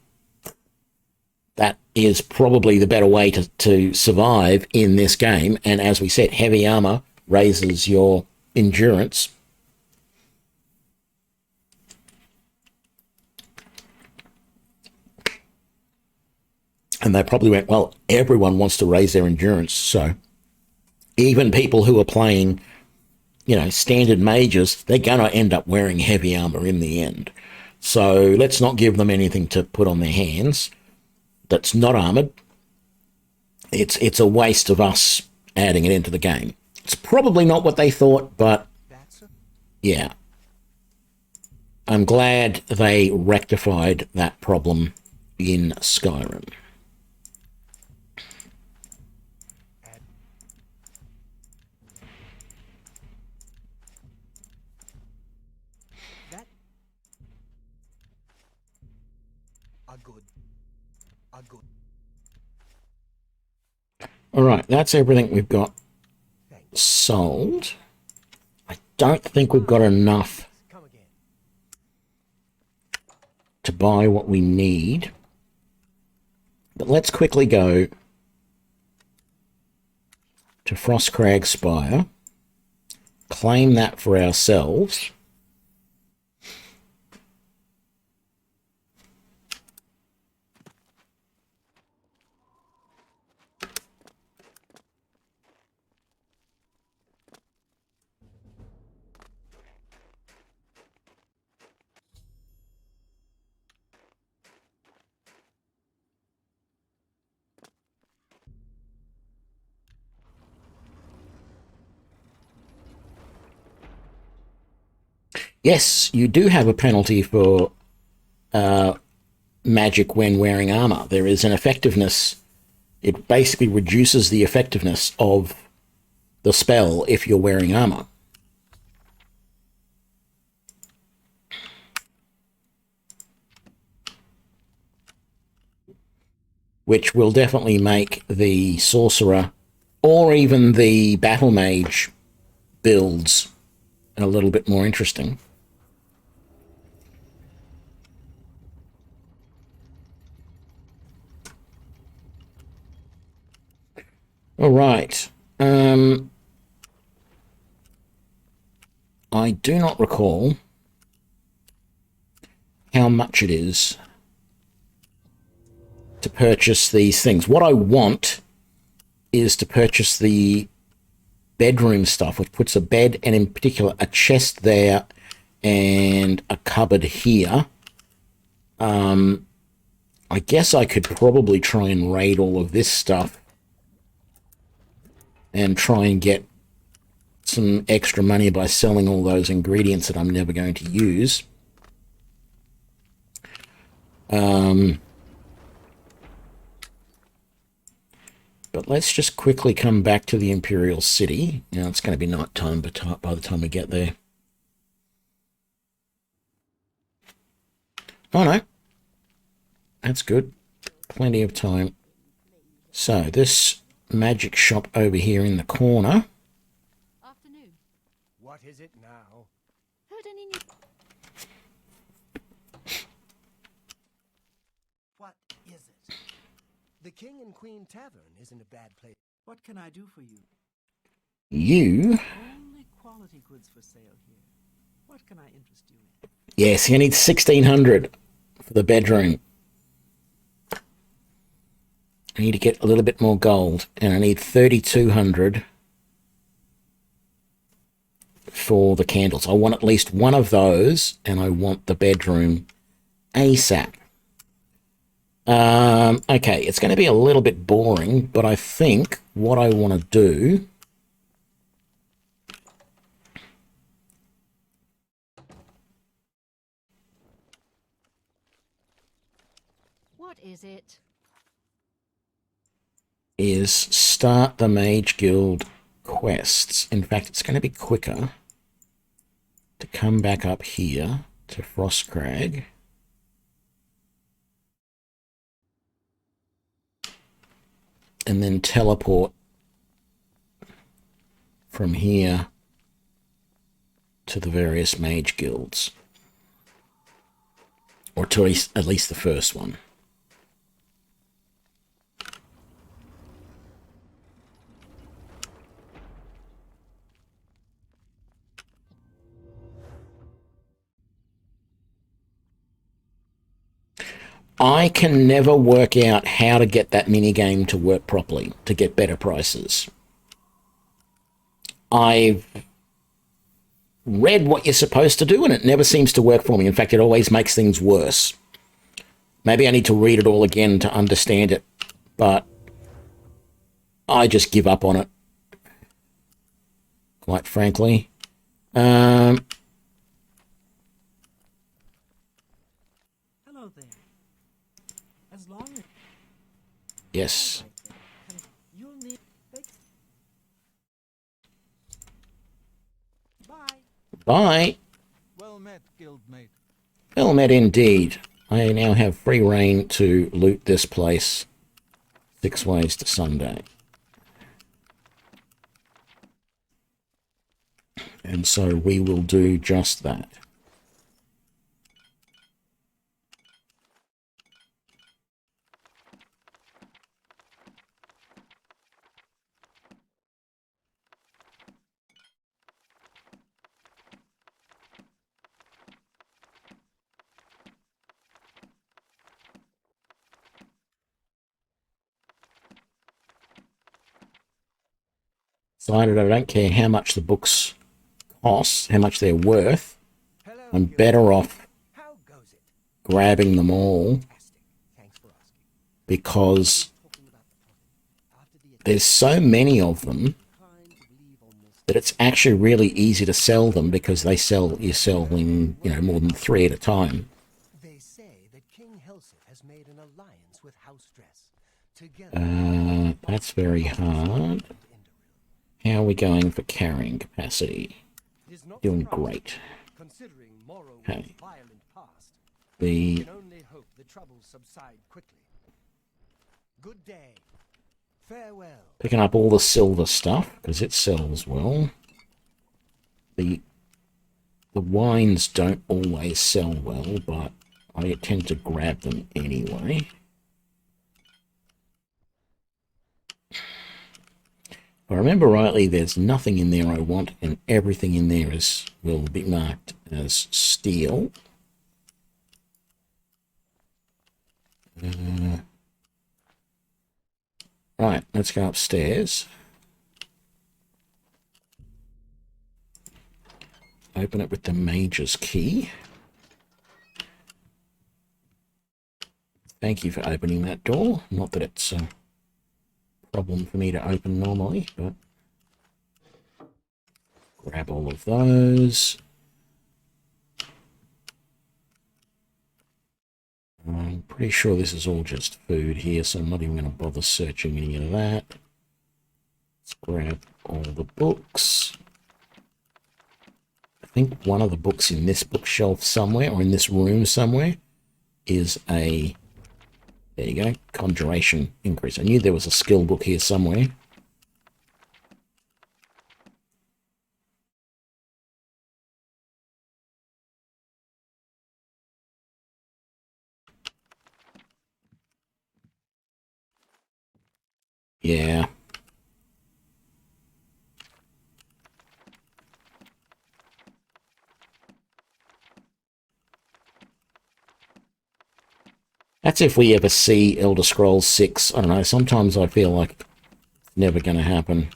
that is probably the better way to survive in this game. And as we said, heavy armor raises your endurance. And they probably went, well, everyone wants to raise their endurance. So even people who are playing, you know, standard mages, they're going to end up wearing heavy armor in the end. So let's not give them anything to put on their hands that's not armored. It's a waste of us adding it into the game. It's probably not what they thought, but yeah. I'm glad they rectified that problem in Skyrim. All right, that's everything we've got sold. I don't think we've got enough Come again. to buy what we need. But let's quickly go to Frostcrag Spire, claim that for ourselves. Yes, you do have a penalty for magic when wearing armor. There is an effectiveness. It basically reduces the effectiveness of the spell if you're wearing armor. Which will definitely make the sorcerer or even the battle mage builds a little bit more interesting. All right. I do not recall how much it is to purchase these things. What I want is to purchase the bedroom stuff, which puts a bed and in particular a chest there and a cupboard here. I guess I could probably try and raid all of this stuff and try and get some extra money by selling all those ingredients that I'm never going to use. But let's just quickly come back to the Imperial City. Now, it's going to be night time by the time we get there. Oh, no. That's good. Plenty of time. So, this magic shop over here in the corner. Afternoon. What is it now? Heard any news? What is it? The King and Queen Tavern isn't a bad place. What can I do for you? You. Only quality goods for sale here. What can I interest you in? Yes, you need 1,600 for the bedroom. I need to get a little bit more gold, and I need 3,200 for the candles. I want at least one of those, and I want the bedroom ASAP. Okay, it's going to be a little bit boring, but I think what I want to do What is it? is start the Mage Guild quests. In fact, it's going to be quicker to come back up here to Frostcrag. And then teleport from here to the various Mage Guilds. Or to at least the first one. I can never work out how to get that minigame to work properly, to get better prices. I've read what you're supposed to do, and it never seems to work for me. In fact, it always makes things worse. Maybe I need to read it all again to understand it, but I just give up on it, quite frankly. Hello there. As long as Yes. you'll need. Bye. Bye. Well met, guildmate. Well met indeed. I now have free reign to loot this place 6 ways to Sunday. And so we will do just that. Decided I don't care how much the books cost, how much they're worth. Hello, I'm hero. better off How goes it? grabbing them all Fantastic. Thanks for asking. because Talking about the plotting. After the there's so many of them kind of leave almost that it's actually really easy to sell them because they sell, you sell in, you know, more than 3 at a time. They say that King Helseth has made an alliance with House Dress. Together, That's very hard. How are we going for carrying capacity? it is not Doing surprising, great. considering Morrowind's Okay. violent past. The Can only hope the troubles subside quickly. Good day. Farewell. picking up all the silver stuff because it sells well. The wines don't always sell well, but I tend to grab them anyway. If I remember rightly, there's nothing in there I want, and everything in there will be marked as steel. Right, let's go upstairs. Open it with the Mage's key. Thank you for opening that door. Not that it's a problem for me to open normally, but grab all of those. I'm pretty sure this is all just food here, so I'm not even going to bother searching any of that. Let's grab all the books. I think one of the books in this bookshelf somewhere, or in this room somewhere, is a... There you go, Conjuration Increase. I knew there was a skill book here somewhere. Yeah. That's if we ever see Elder Scrolls 6. I don't know, sometimes I feel like it's never going to happen.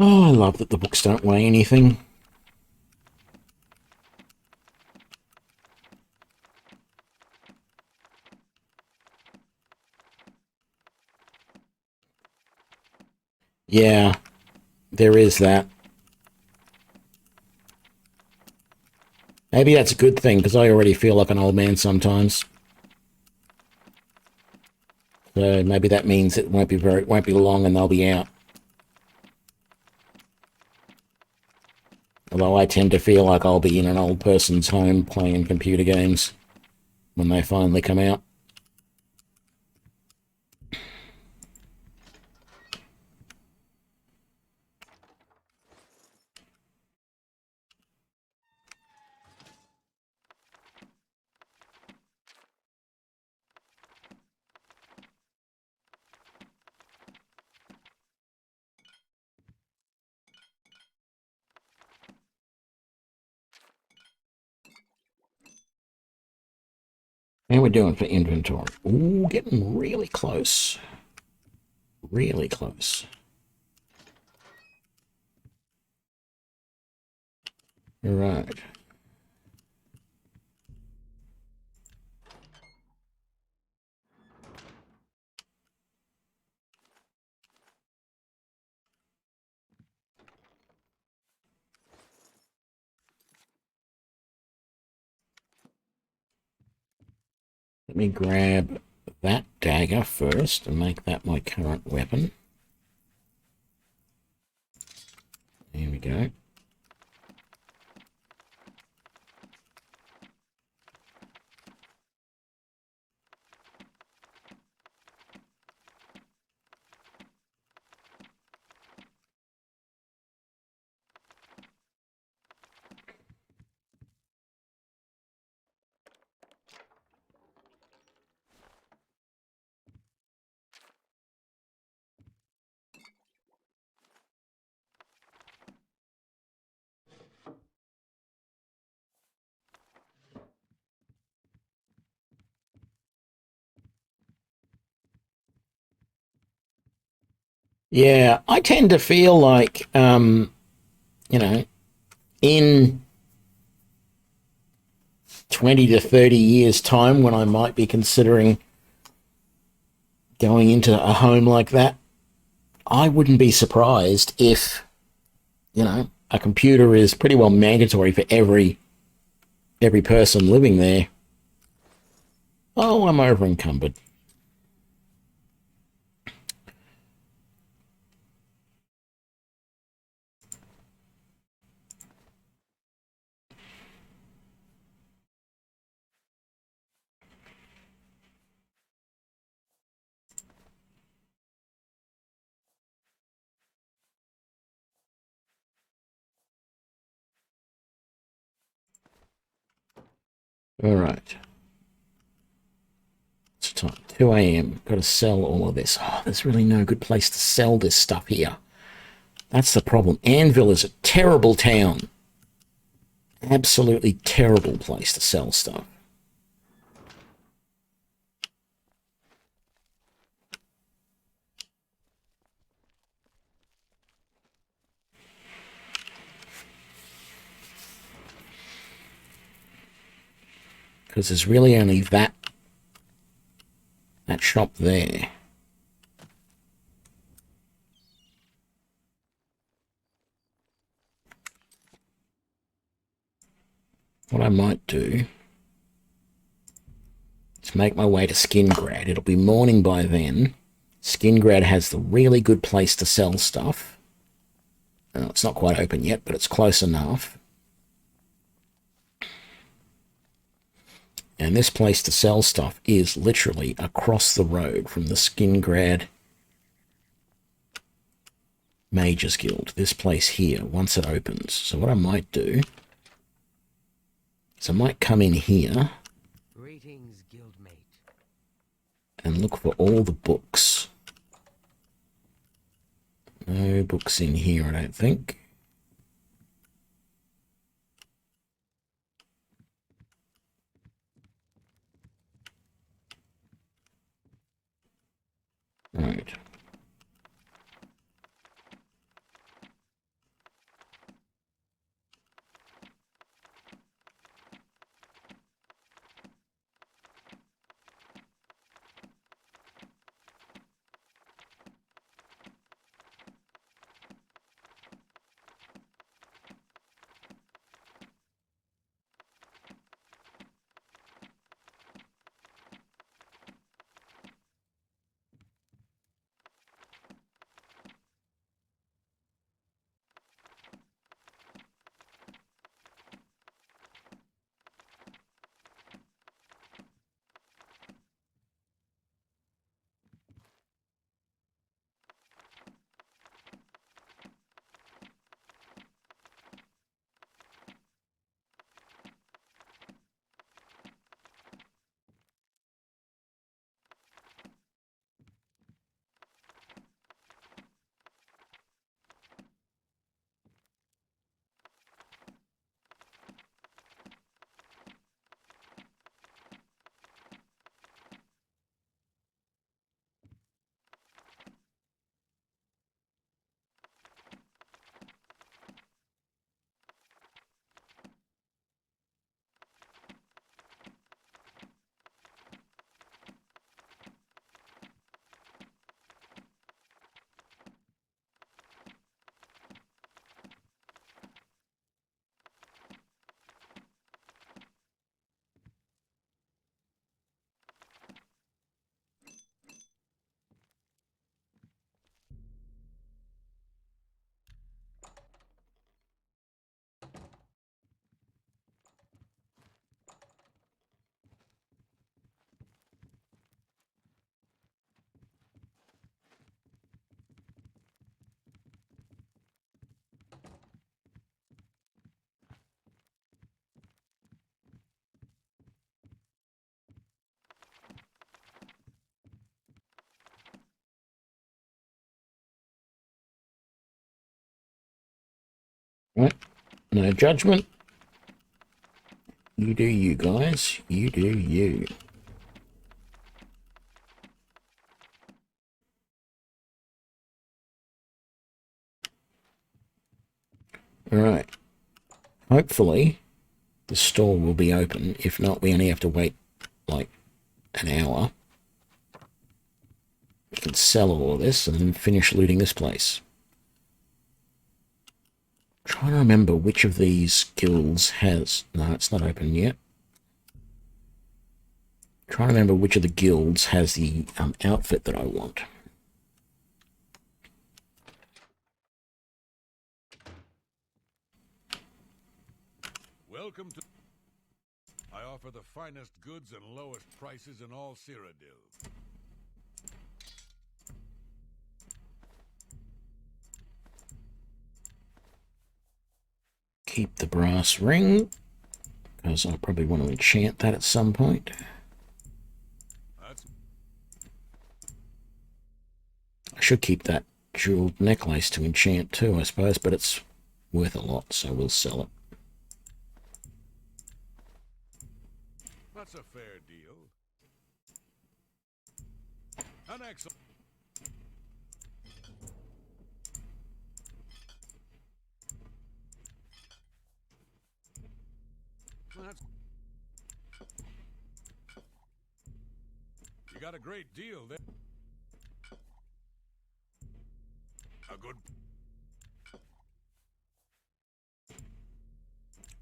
Oh, I love that the books don't weigh anything. Yeah, there is that. Maybe that's a good thing, because I already feel like an old man sometimes. So maybe that means it won't be long and they'll be out. Although I tend to feel like I'll be in an old person's home playing computer games when they finally come out. How we doing for inventory? Ooh, getting really close. Really close. All right. Let me grab that dagger first and make that my current weapon. There we go. Yeah, I tend to feel like, you know, in 20 to 30 years' time, when I might be considering going into a home like that, I wouldn't be surprised if, you know, a computer is pretty well mandatory for every person living there. Oh, I'm over encumbered. All right. It's time. 2 a.m. Got to sell all of this. Oh, there's really no good place to sell this stuff here. That's the problem. Anvil is a terrible town. Absolutely terrible place to sell stuff. Because there's really only that shop there. What I might do is make my way to Skingrad. It'll be morning by then. Skingrad has the really good place to sell stuff. It's not quite open yet, but it's close enough. And this place to sell stuff is literally across the road from the Skingrad Mage's Guild. This place here, once it opens. So what I might do is I might come in here Greetings, guildmate. and look for all the books. No books in here, I don't think. Right. Right. No judgment. You do you, guys. You do you. Alright. Hopefully, the store will be open. If not, we only have to wait, like, an hour. We can sell all of this and then finish looting this place. Trying to remember which of these guilds has... No, it's not open yet. Trying to remember which of the guilds has the outfit that I want. Welcome to... I offer the finest goods and lowest prices in all Cyrodiil. Keep the brass ring, because I probably want to enchant that at some point. That's... I should keep that jeweled necklace to enchant too, I suppose, but it's worth a lot, so we'll sell it. That's a fair deal. An excellent... That's... You got a great deal there. A good...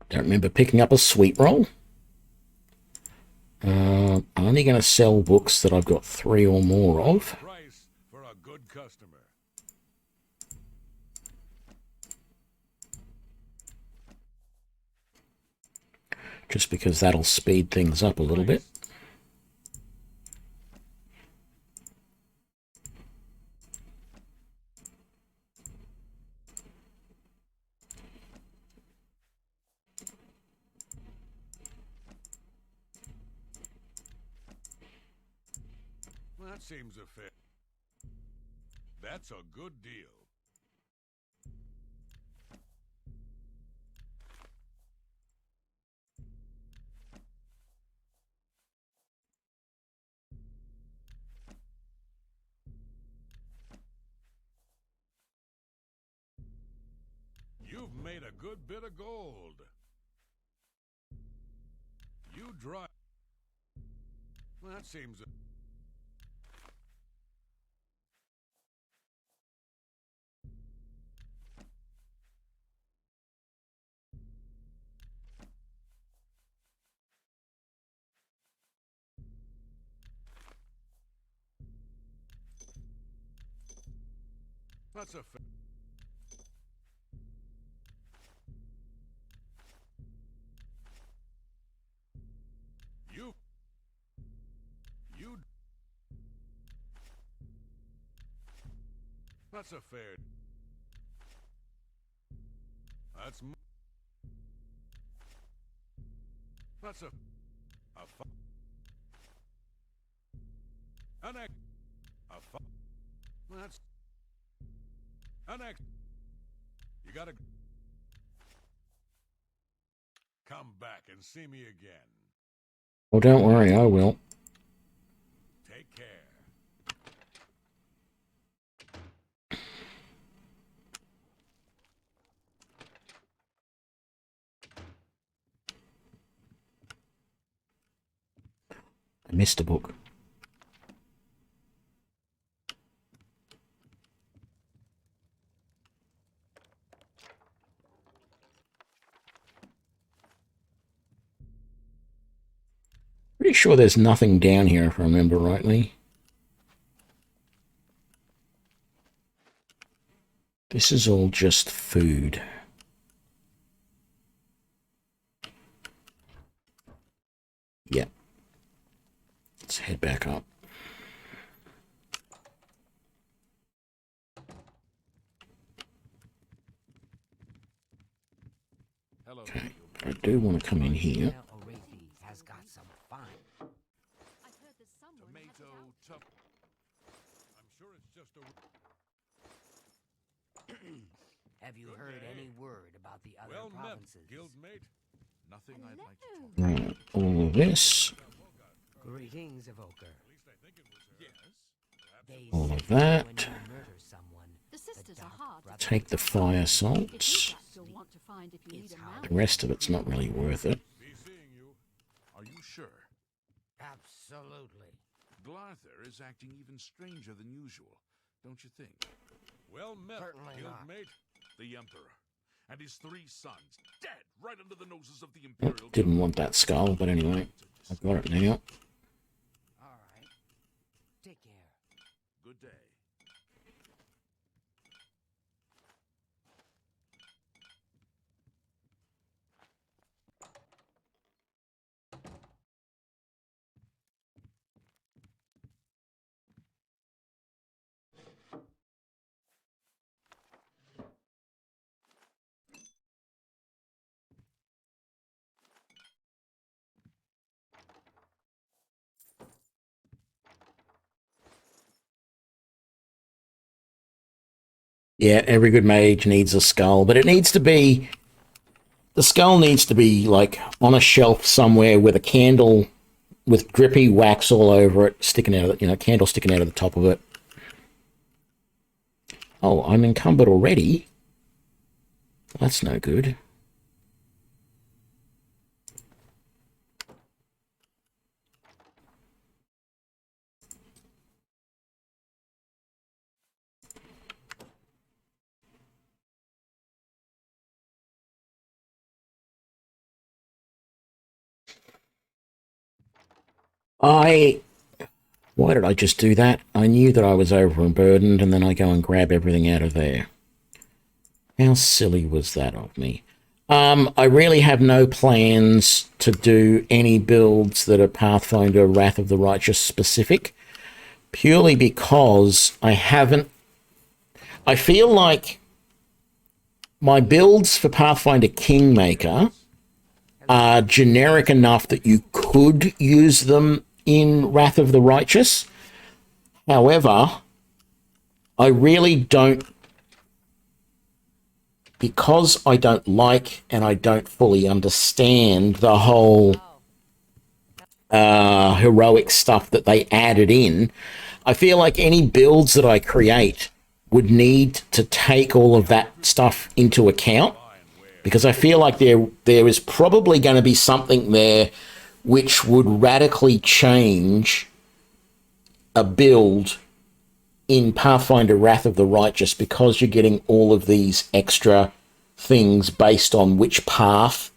Don't remember picking up a sweet roll. I'm only going to sell books that I've got 3 or more of. price for a good customer. Just because that'll speed things up a little bit. That seems a fair... That's a good deal. You've made a good bit of gold. You drive... That seems... That's a fair... You... That's a fair... That's... That's a... An ex... That's... An ex... You gotta... Come back and see me again. Well, don't worry, I will. Take care. I missed a book. Pretty sure there's nothing down here if I remember rightly. This is all just food. Yep. Let's head back up. Hello. Okay, I do want to come in here. has got some fine. I've heard that someone has it Tomato out. tough. I'm sure it's just a... Have you heard any word about the other Well met, provinces? guildmate. Nothing I'd like to talk Right, all of this, Greetings, Evoker. Yes. They all say of that. when you murder someone, The sisters are Dark hard to Brother Take the fire salts. you'll want to find if you need a mount. The rest of it's not really worth it. Be seeing you. Are you sure? Absolutely. Glarther is acting even stranger than usual, don't you think? Well met, Certainly not. guildmate. The Emperor and his 3 sons dead right under the noses of the Imperial. Didn't want that skull, but anyway, I've got it now. All right. Take care. Good day. Yeah, every good mage needs a skull, but it needs to be... The skull needs to be, like, on a shelf somewhere with a candle with drippy wax all over it, sticking out of the, candle sticking out of the top of it. Oh, I'm encumbered already? That's no good. Why did I just do that? I knew that I was overburdened, and then I go and grab everything out of there. How silly was that of me? I really have no plans to do any builds that are Pathfinder Wrath of the Righteous specific, purely because I feel like my builds for Pathfinder Kingmaker are generic enough that you could use them in Wrath of the Righteous. However, I really don't, because I don't like and I don't fully understand the whole heroic stuff that they added in. I feel like any builds that I create would need to take all of that stuff into account, because I feel like there is probably going to be something there which would radically change a build in Pathfinder Wrath of the Righteous, because you're getting all of these extra things based on which path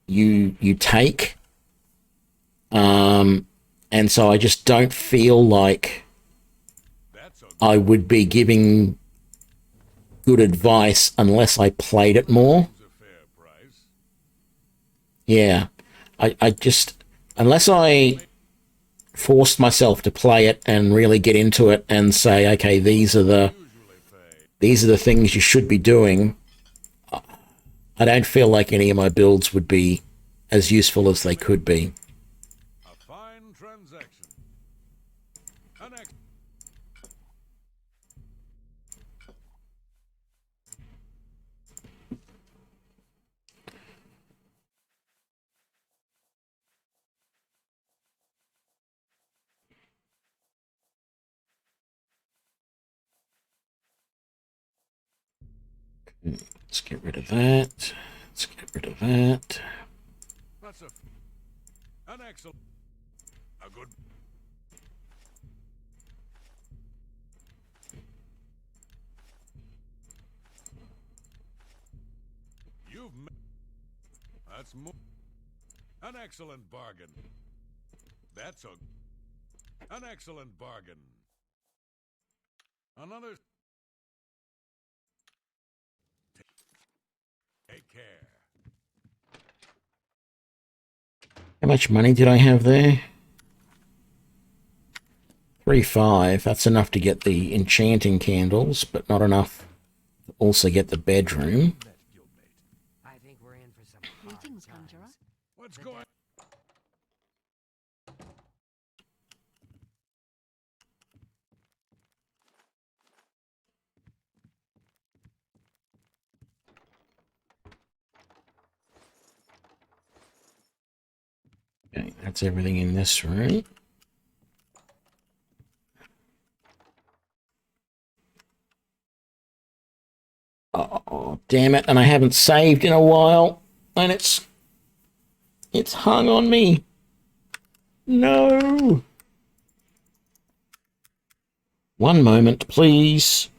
you take. And so I just don't feel like I would be giving good advice unless I played it more. Yeah. I just, unless I forced myself to play it and really get into it and say, okay, these are the things you should be doing, I don't feel like any of my builds would be as useful as they could be. A fine transaction. Let's get rid of that. Let's get rid of that. That's an excellent, a good. That's an excellent bargain. That's an excellent bargain. Another. Take care. How much money did I have there? 3.5. That's enough to get the enchanting candles, but not enough to also get the bedroom. I think we're in for some Greetings, conjurer. What's going? Okay, that's everything in this room. Oh, damn it. And I haven't saved in a while. And it's hung on me. No. One moment, please.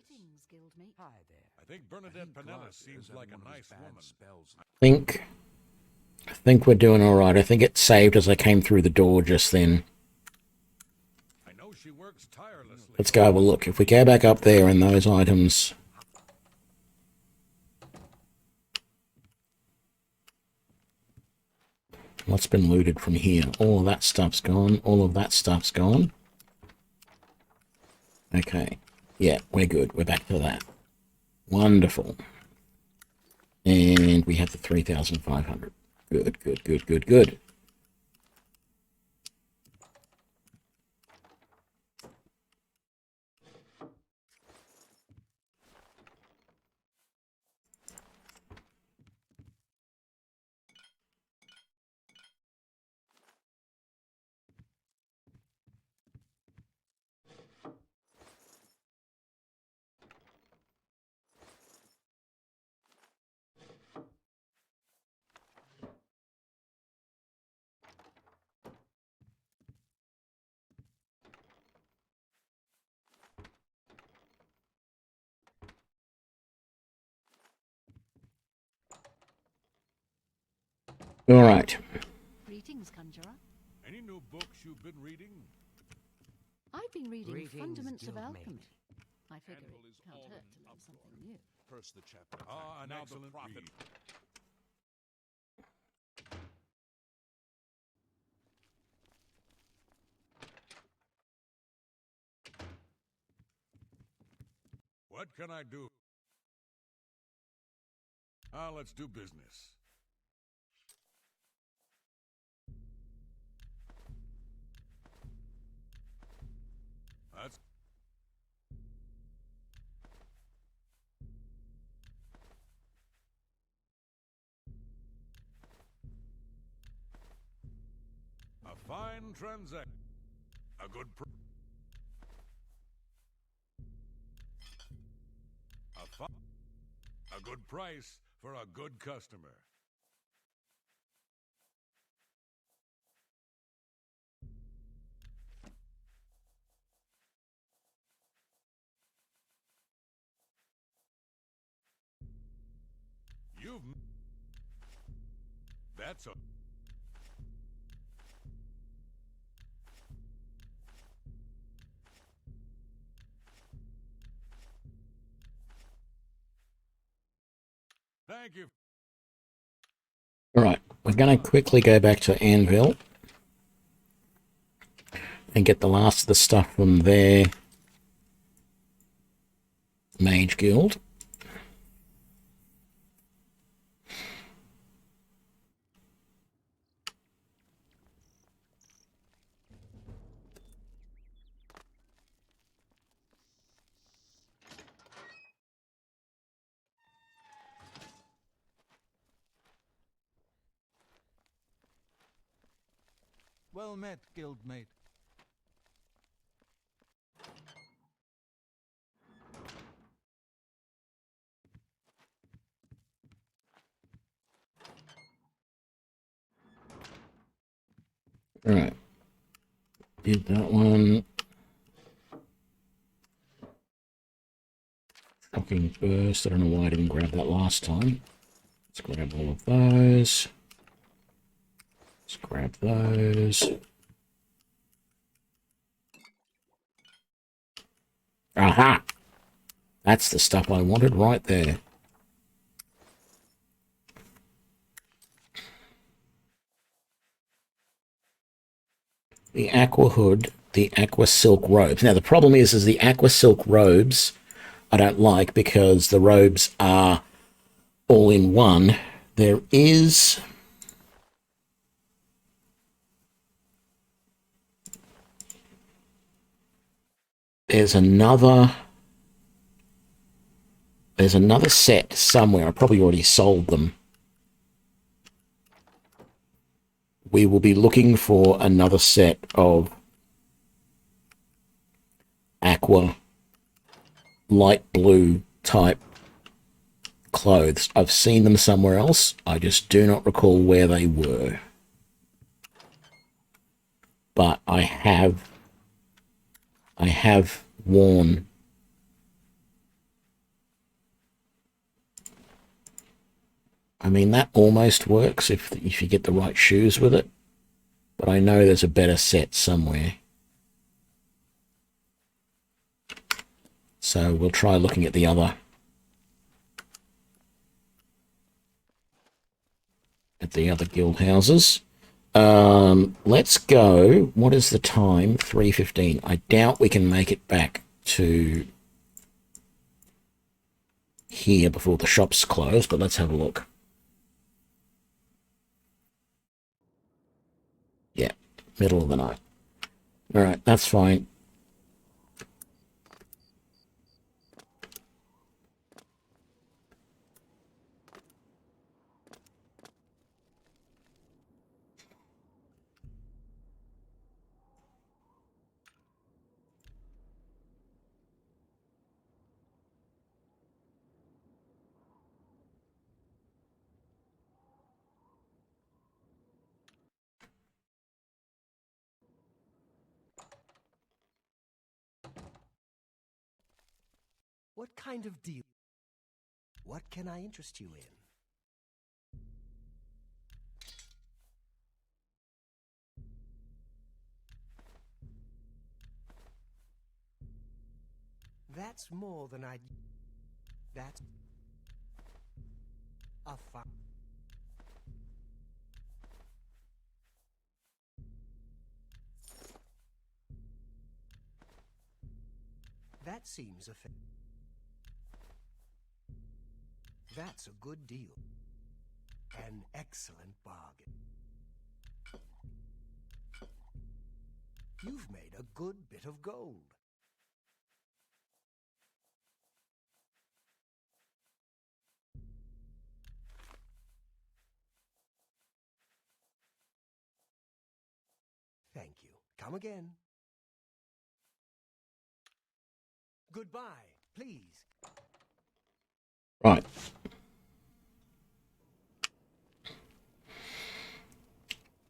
Greetings, guildmate. Hi there. I think Bernadette Panella seems like a nice woman. I think we're doing all right. I think it saved as I came through the door just then. I know she works tirelessly. Let's go have a look. If we go back up there and those items... What's been looted from here? All of that stuff's gone. All of that stuff's gone. Okay. Yeah, we're good. We're back to that. Wonderful. And we have the 3,500. Good, good, good, good, good. All right. Greetings, conjurer. Any new books you've been reading? I've been reading Greetings, Fundaments of guildmate. Alchemy. I figure Anvil it is can't on hurt and to learn upward. something new. Curse the chapter. Ah, an Now the excellent prophet. read. What can I do? Let's do business. That's... A fine transaction. A good a good price for a good customer. You've... That's a... Thank you. All right. We're going to quickly go back to Anvil and get the last of the stuff from their Mage Guild. Well met, guildmate. All right. Did that one. Shocking burst. I don't know why I didn't grab that last time. Let's grab all of those. Let's grab those. Aha! That's the stuff I wanted right there. The aqua hood, the aqua silk robes. Now the problem is the aqua silk robes I don't like because the robes are all in one. There's another set somewhere. I probably already sold them. We will be looking for another set of aqua light blue type clothes. I've seen them somewhere else. I just do not recall where they were. But I have worn I mean, that almost works if you get the right shoes with it. But I know there's a better set somewhere. So we'll try looking at the other. At the other guild houses. Let's go. What is the time? 3:15. I doubt we can make it back to here before the shops close, but let's have a look. Yeah, middle of the night. All right, that's fine. What kind of deal? What can I interest you in? That's more than I'd... That's... a fun... That seems a fair... That's a good deal. An excellent bargain. You've made a good bit of gold. Thank you. Come again. Goodbye, please. Right.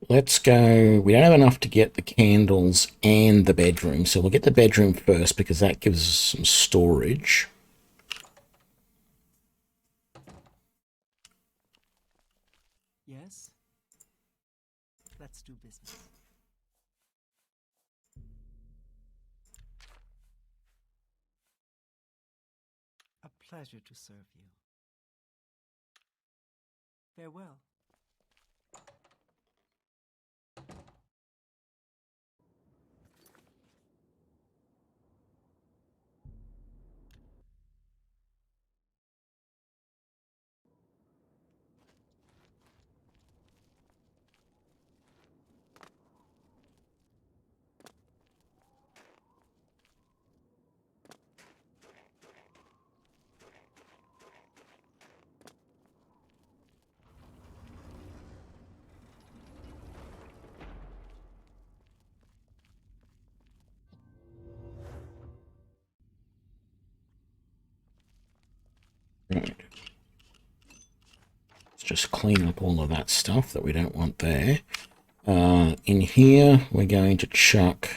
Let's go. We don't have enough to get the candles and the bedroom, so we'll get the bedroom first because that gives us some storage. Yes? Let's do business. A pleasure to serve you. Farewell. Right. Let's just clean up all of that stuff that we don't want there. In here, we're going to chuck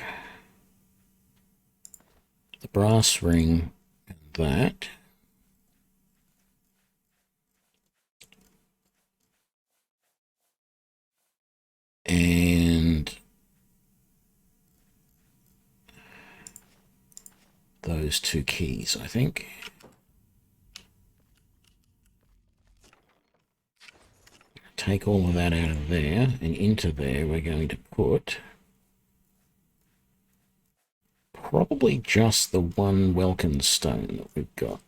the brass ring and that. and those 2 keys, I think. Take all of that out of there, and into there we're going to put probably just the one welkin stone that we've got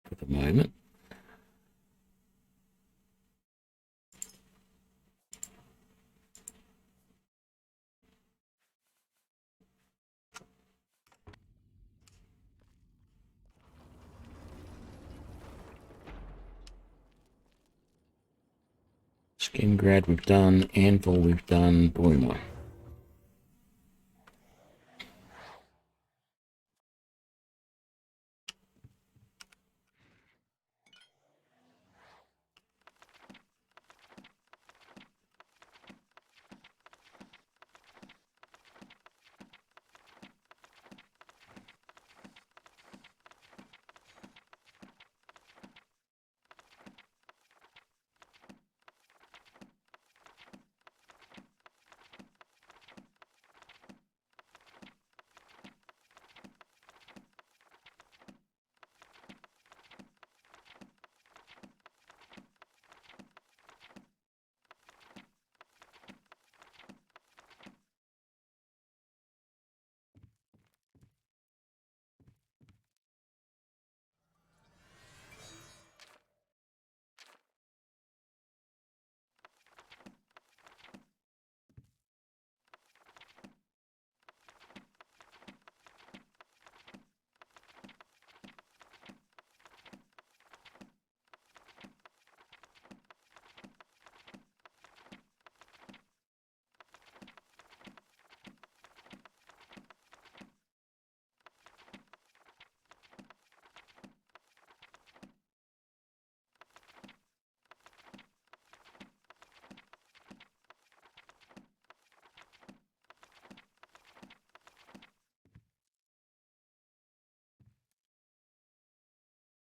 for the moment. Skingrad we've done, Anvil we've done, Boomer.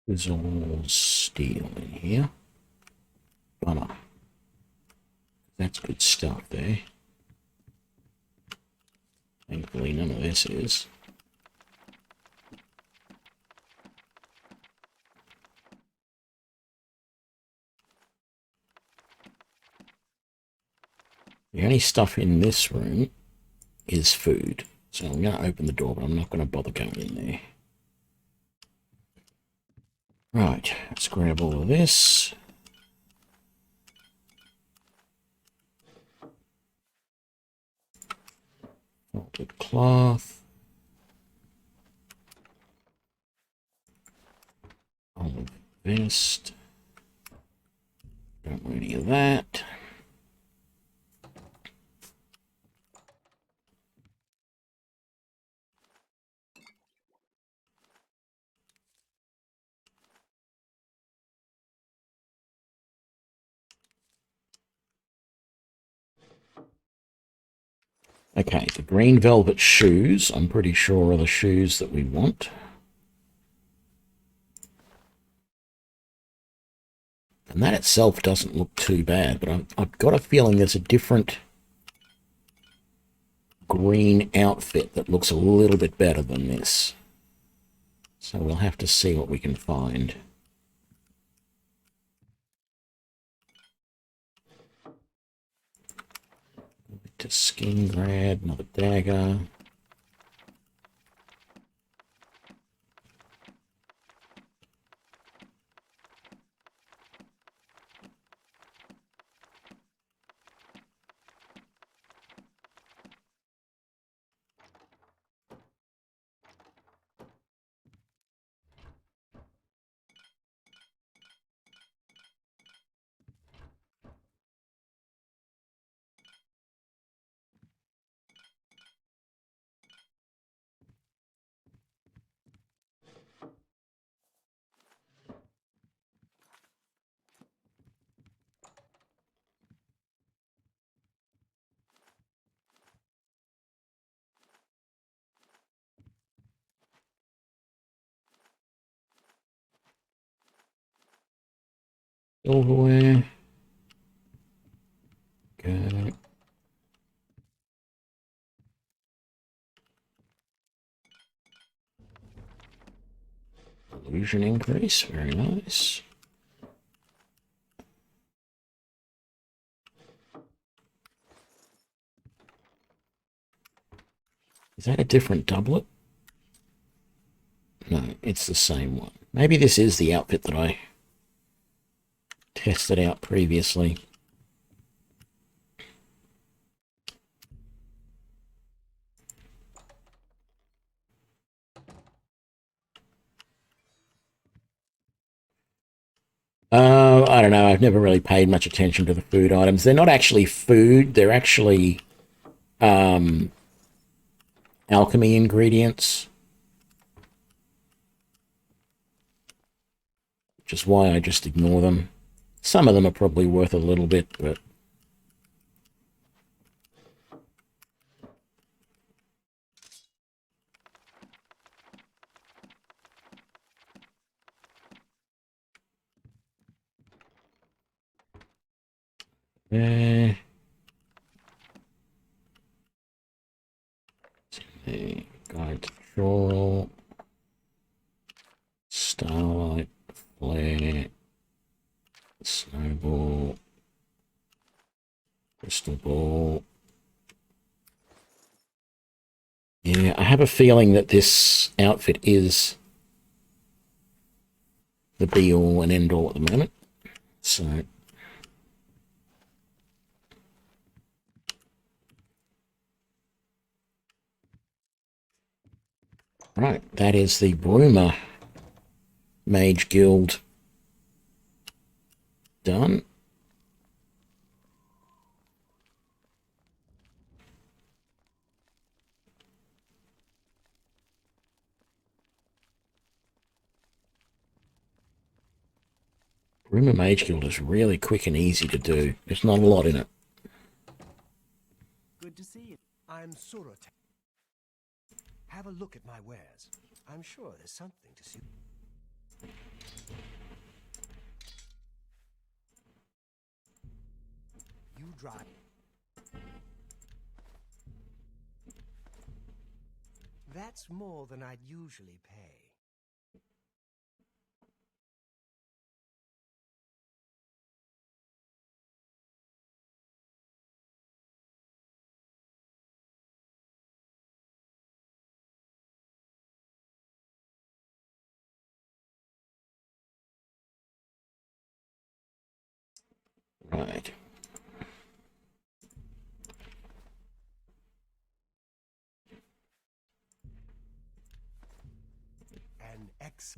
There's all steel in here. Bummer. That's good stuff there. Thankfully, none of this is. The only stuff in this room is food. So I'm going to open the door, but I'm not going to bother going in there. Right, let's grab all of this. Folded cloth. Olive vest. Don't want any of that. Okay, the green velvet shoes, I'm pretty sure are the shoes that we want. And that itself doesn't look too bad, but I've got a feeling there's a different green outfit that looks a little bit better than this. So we'll have to see what we can find. To skin grab, another dagger. Silverware. Fusion increase, very nice. Is that a different doublet? No, it's the same one. Maybe this is the outfit that I tested out previously. I don't know. I've never really paid much attention to the food items. They're not actually food. They're actually alchemy ingredients. Which is why I just ignore them. Some of them are probably worth a little bit, but... Guide to Troll. Starlight. Flare. Snowball. Crystal Ball. Yeah, I have a feeling that this outfit is the be-all and end-all at the moment. So... Right, that is the Bruma Mage Guild done. Bruma Mage Guild is really quick and easy to do. There's not a lot in it. Good to see you. I'm Surot. Have a look at my wares. I'm sure there's something to see. You drive. That's more than I'd usually pay. Right. An X.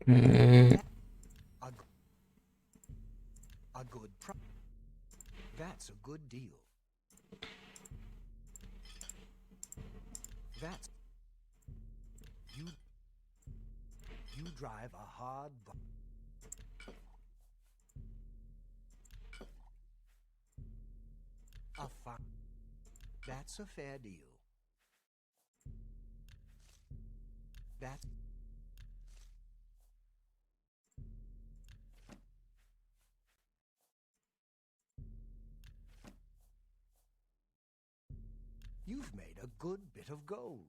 A good price. That's a good deal. That's you drive a hard a fine. That's a fair deal. That's you've made a good bit of gold.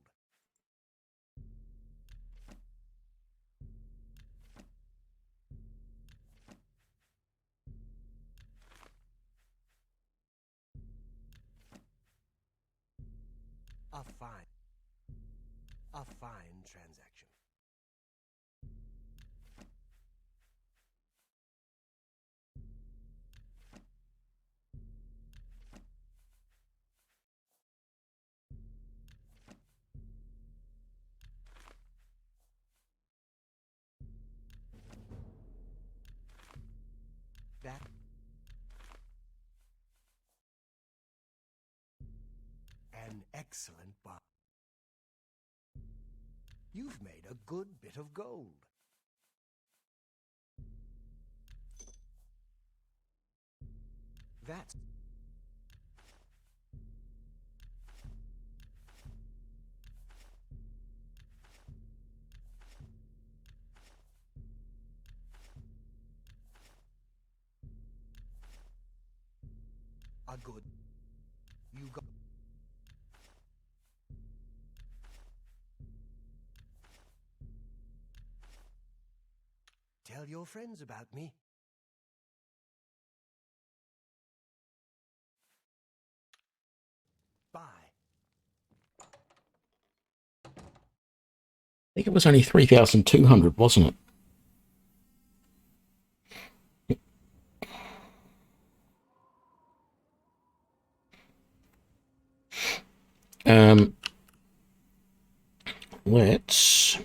A fine transaction. That an excellent buy. You've made a good bit of gold. That's a good. You got tell your friends about me. Bye. I think it was only 3,200, wasn't it? Let's...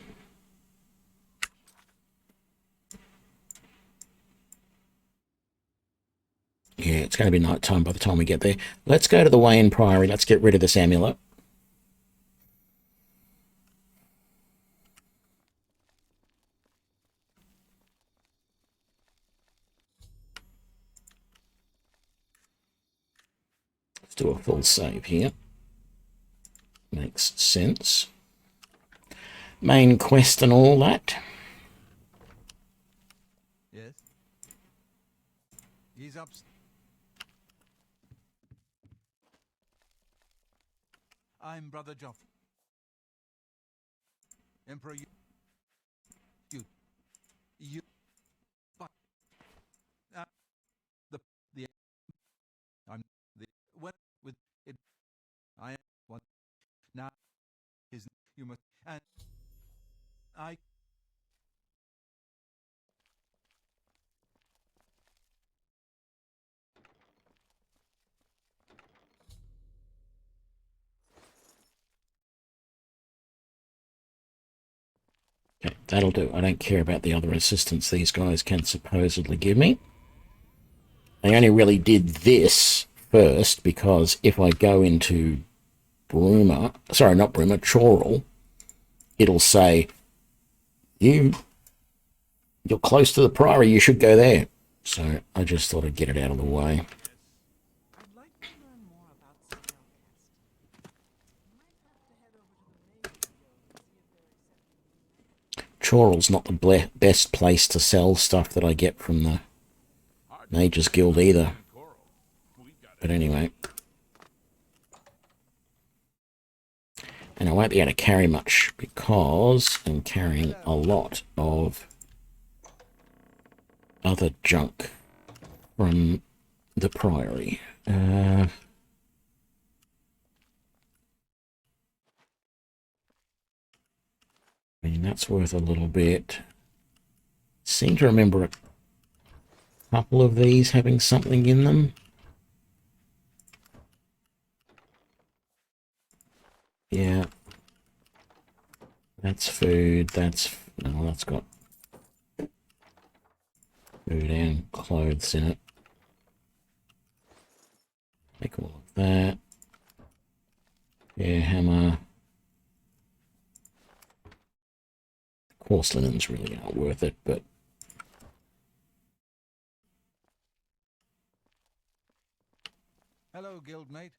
Yeah, it's going to be night time by the time we get there. Let's go to the Wayne Priory. Let's get rid of this amulet. Let's do a full save here. Makes sense. Main quest and all that. Yes. He's up. I'm Brother Joff. Emperor, you, but, the, I'm the, what with it, I am one, now, is, you must, and, I, Okay, that'll do. I don't care about the other assistance these guys can supposedly give me. I only really did this first because if I go into Bruma, sorry, not Bruma, Choral, it'll say, you're close to the Priory, you should go there. So I just thought I'd get it out of the way. I'd like to learn more about spellcasting. Might have to head over to the Mage Guild and see if they're accepting. Choral's not the best place to sell stuff that I get from the Mages Guild either. But anyway. And I won't be able to carry much because I'm carrying a lot of other junk from the Priory. I mean, that's worth a little bit. Seem to remember a couple of these having something in them. Yeah. That's food. That's... No, that's got food and clothes in it. Take all of that. Yeah, hammer. Coarse linens really aren't worth it, but... hello, guildmate.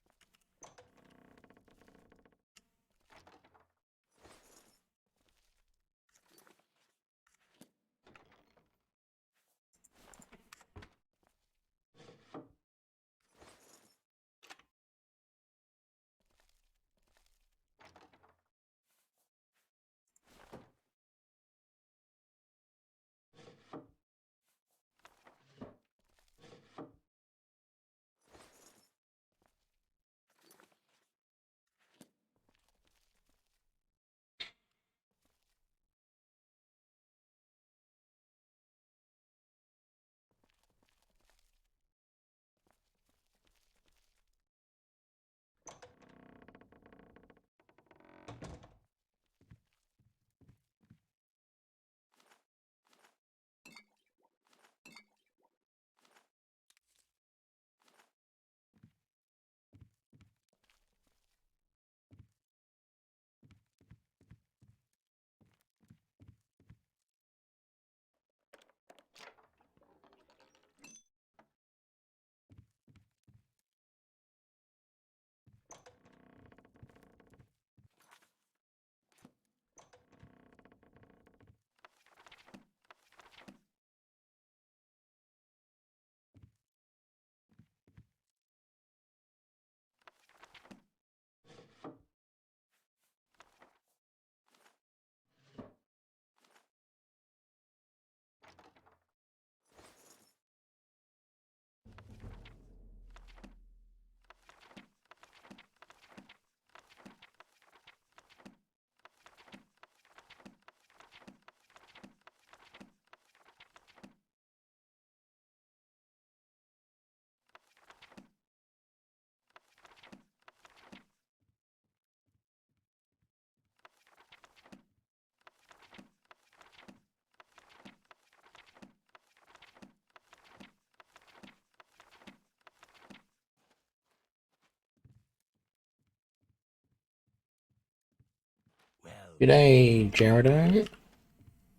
G'day, Jaredo.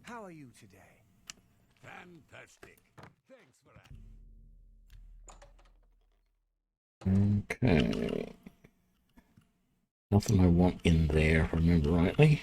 How are you today? Fantastic. Thanks for that. Okay. Nothing I want in there, if I remember rightly.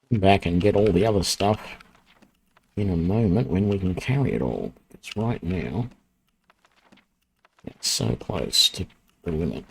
Come back and get all the other stuff in a moment when we can carry it all. It's right now. It's so close to the limit.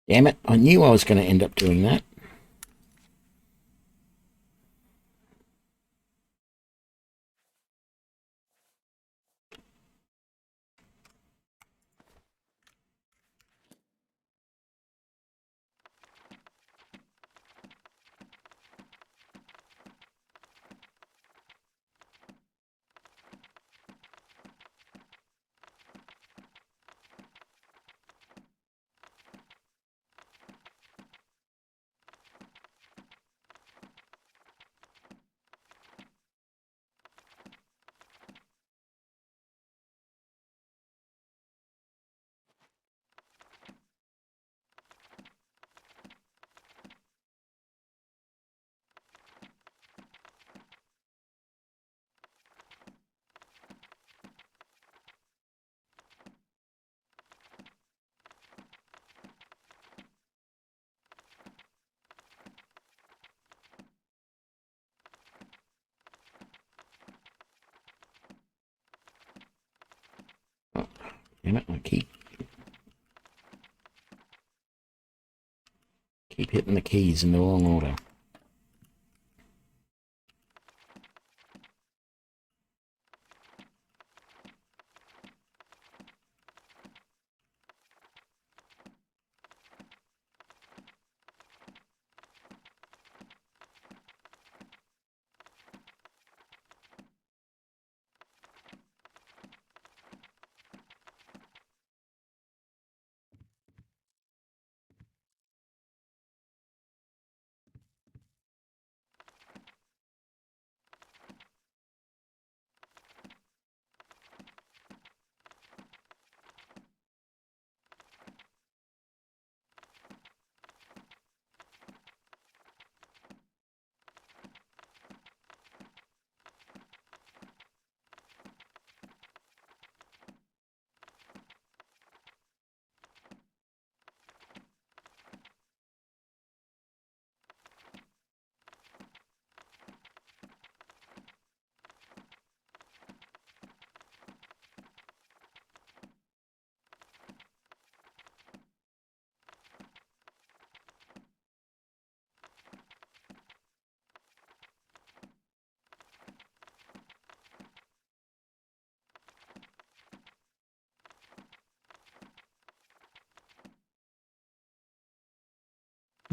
Damn it, I knew I was going to end up doing that. Oh, damn it, I keep hitting the keys in the wrong order.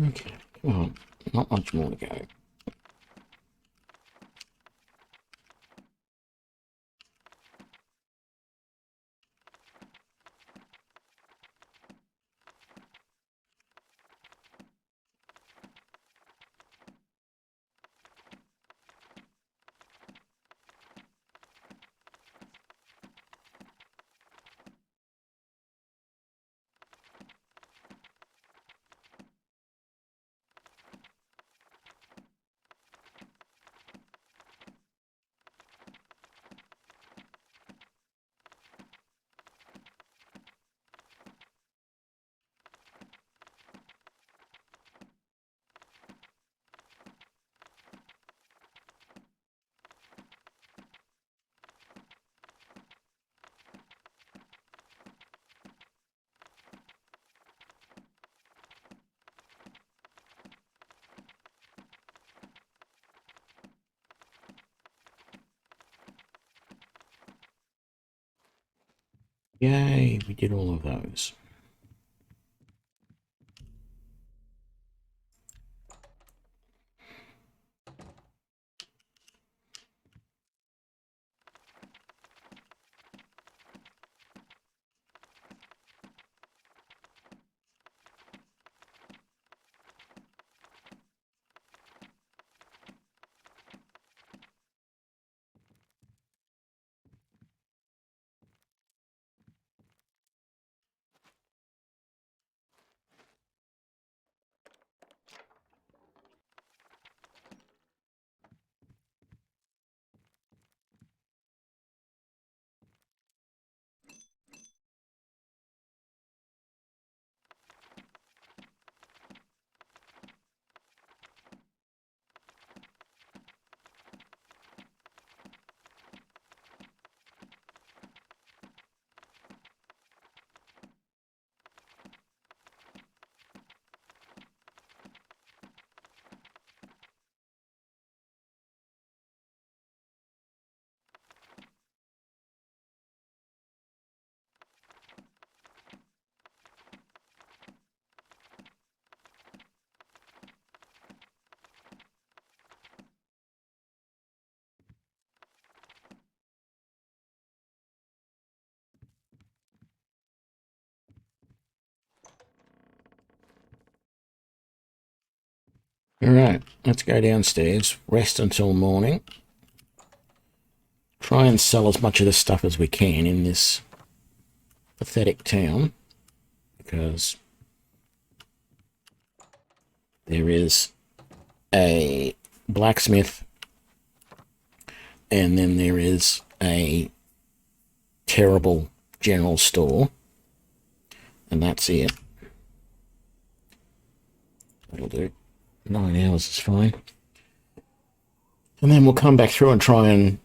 Okay, come on. Not much more to go. Yay, we did all of those. Alright, let's go downstairs, rest until morning. Try and sell as much of this stuff as we can in this pathetic town, because there is a blacksmith and then there is a terrible general store, and that's it. That'll do. 9 hours is fine. And then we'll come back through and try and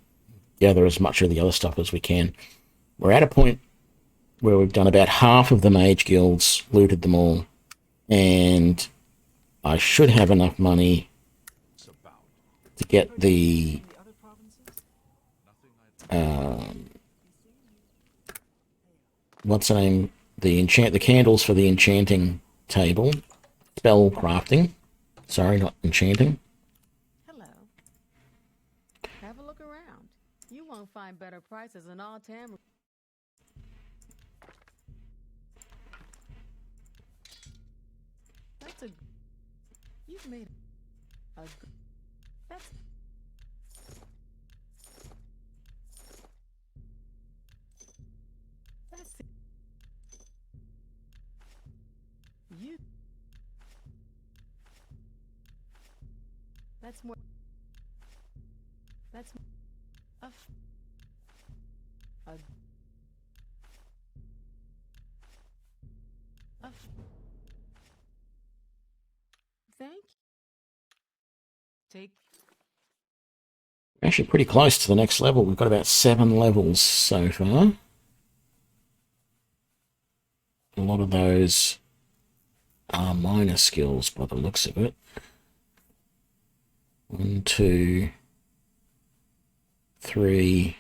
gather as much of the other stuff as we can. We're at a point where we've done about half of the mage guilds, looted them all, and I should have enough money to get the what's the name? The candles for the enchanting table. Spell crafting. Sorry, not enchanting. Hello. Have a look around. You won't find better prices in all Tam. That's a. You've made a. That's. That's. You. That's more. That's a. A. A. Thank you. Take. Actually pretty close to the next level. We've got about 7 levels so far. A lot of those are minor skills by the looks of it. 1, 2, 3,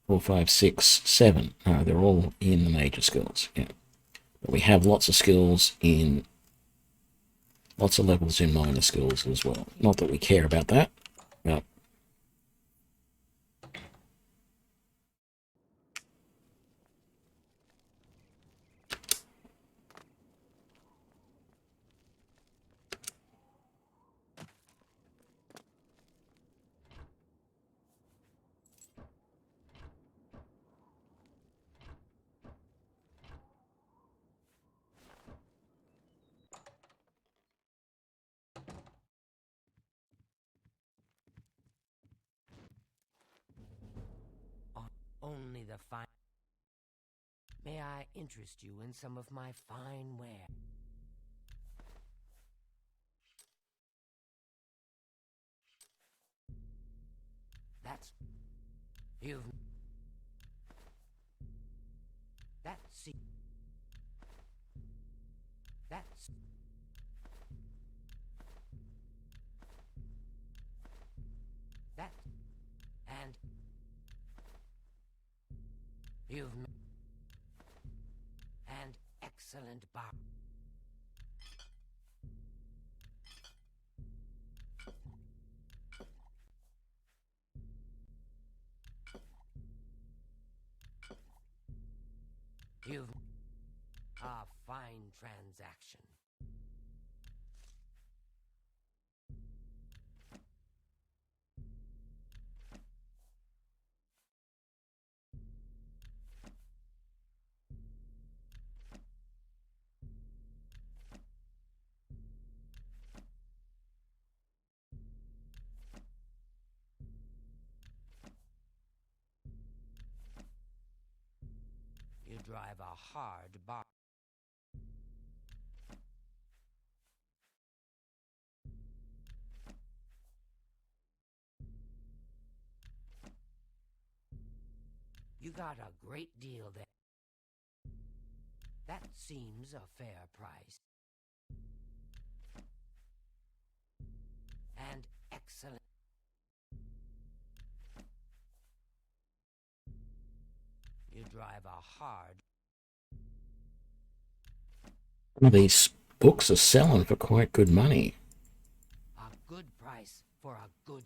4, 5, 6, 7. No, they're all in the major skills. Yeah. But we have lots of skills in Lots of levels in minor skills as well. Not that we care about that, but Only the fine. May I interest you in some of my fine ware? That's... You've... That's... That's... That... And... You've... And excellent bar. You've... A fine transaction. You drive a hard bar. You got a great deal there. That seems a fair price. And excellent. You drive a hard. some of these books are selling for quite good money. A good price for a good...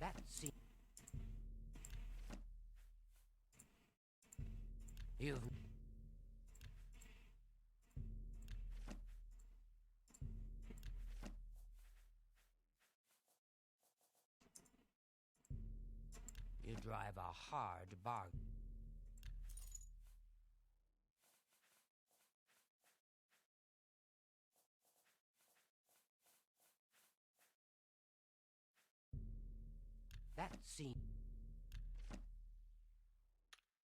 That seems... You've... You drive a hard bargain. That seems...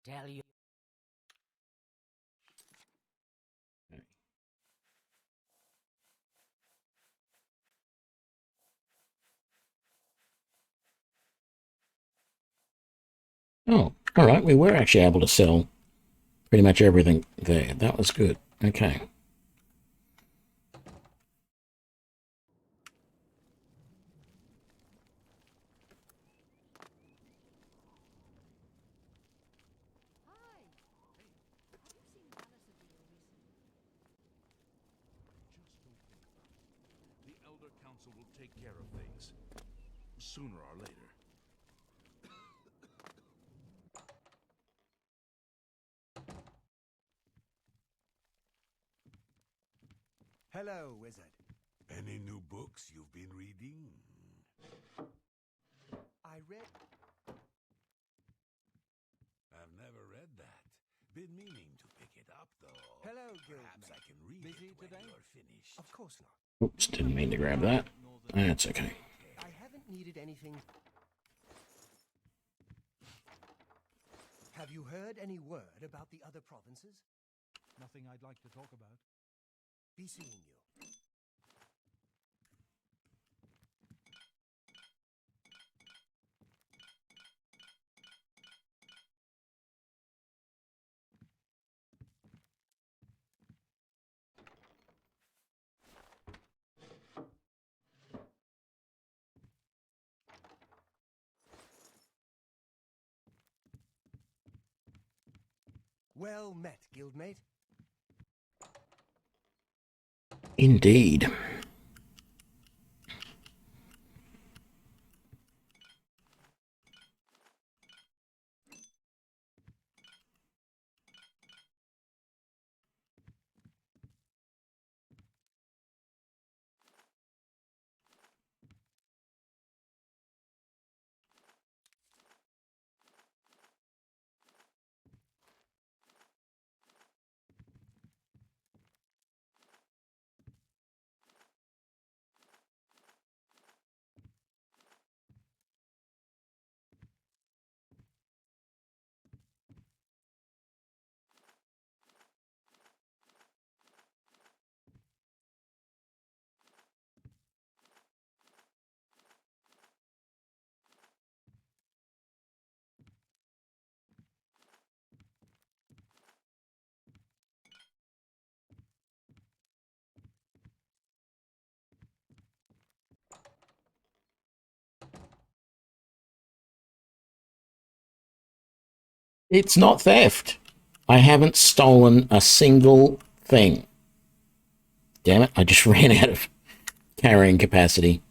Tell you... Oh, all right. We were actually able to sell pretty much everything there. That was good. Okay. The Elder Council will take care of things. Sooner or later. Hello, wizard. Any new books you've been reading? I read... I've never read that. Been meaning to pick it up, though. Hello, Perhaps I Guildmate. can read Busy it when today? you're finished. Of course not. Oops, didn't mean to grab that. That's okay. I haven't needed anything... Have you heard any word about the other provinces? Nothing I'd like to talk about. Be seeing you. Well met, guildmate. Indeed. It's not theft. I haven't stolen a single thing. Damn it, I just ran out of carrying capacity.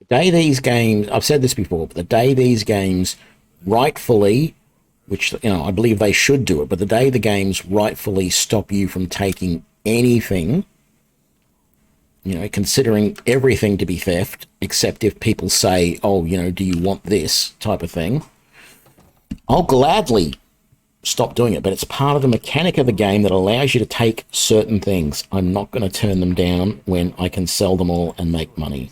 The day these games, I've said this before, but the day these games rightfully, which, you know, I believe they should do it, but the day the games rightfully stop you from taking anything, you know, considering everything to be theft, except if people say, oh, you know, do you want this type of thing, I'll gladly stop doing it. But it's part of the mechanic of the game that allows you to take certain things. I'm not going to turn them down when I can sell them all and make money.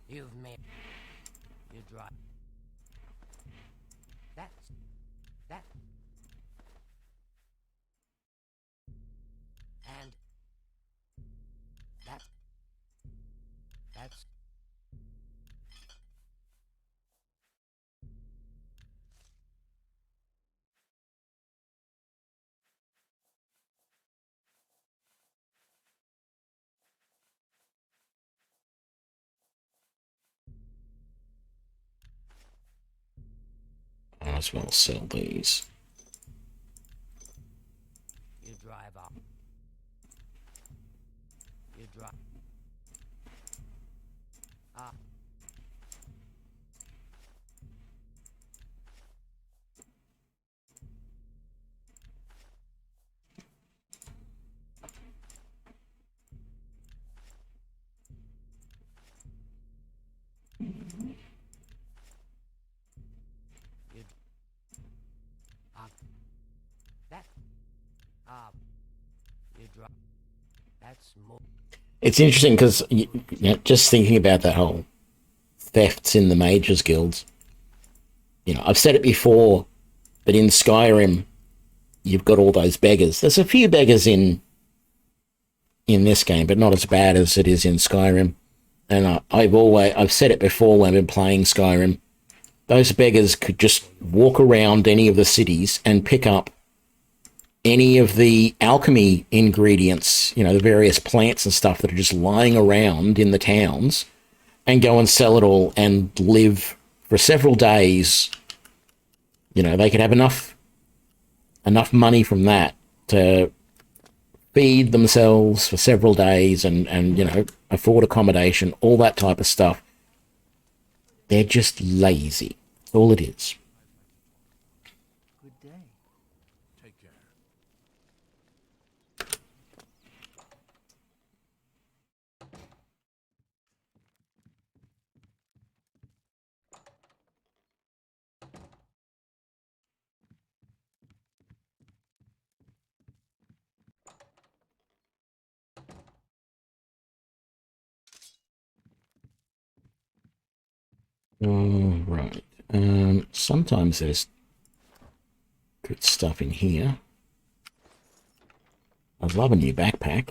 You've made... You drive... That... And... That's... I might as well sell these. You drive up. You drive... Ah. You... That... You drive... That's more... It's interesting because, you know, just thinking about that whole thefts in the Mages guilds, you know, I've said it before, but in Skyrim, you've got all those beggars. There's a few beggars in this game, but not as bad as it is in Skyrim. And I've said it before when I've been playing Skyrim. Those beggars could just walk around any of the cities and pick up any of the alchemy ingredients, you know, the various plants and stuff that are just lying around in the towns, and go and sell it all and live for several days. You know, they could have enough money from that to feed themselves for several days and you know, afford accommodation, all that type of stuff. They're just lazy. That's all it is. Good day. Take care. All right. Sometimes there's good stuff in here. I'd love a new backpack.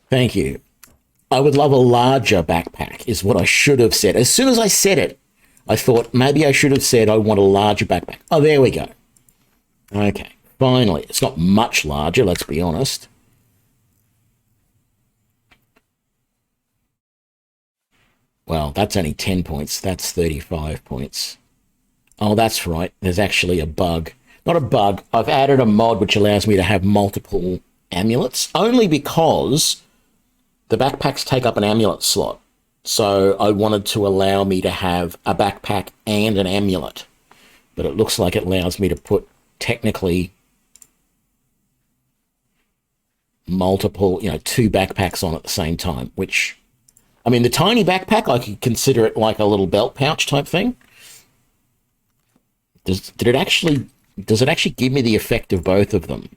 Thank you. I would love a larger backpack, is what I should have said. As soon as I said it, I thought maybe I should have said I want a larger backpack. Oh, there we go. Okay, finally. It's not much larger, let's be honest. Well, that's only 10 points. That's 35 points. Oh, that's right. There's actually a bug. Not a bug. I've added a mod which allows me to have multiple amulets, only because the backpacks take up an amulet slot. So I wanted to allow me to have a backpack and an amulet. But it looks like it allows me to put technically multiple, 2 backpacks on at the same time, which, I mean, the tiny backpack, I could consider it like a little belt pouch type thing. Does it actually give me the effect of both of them?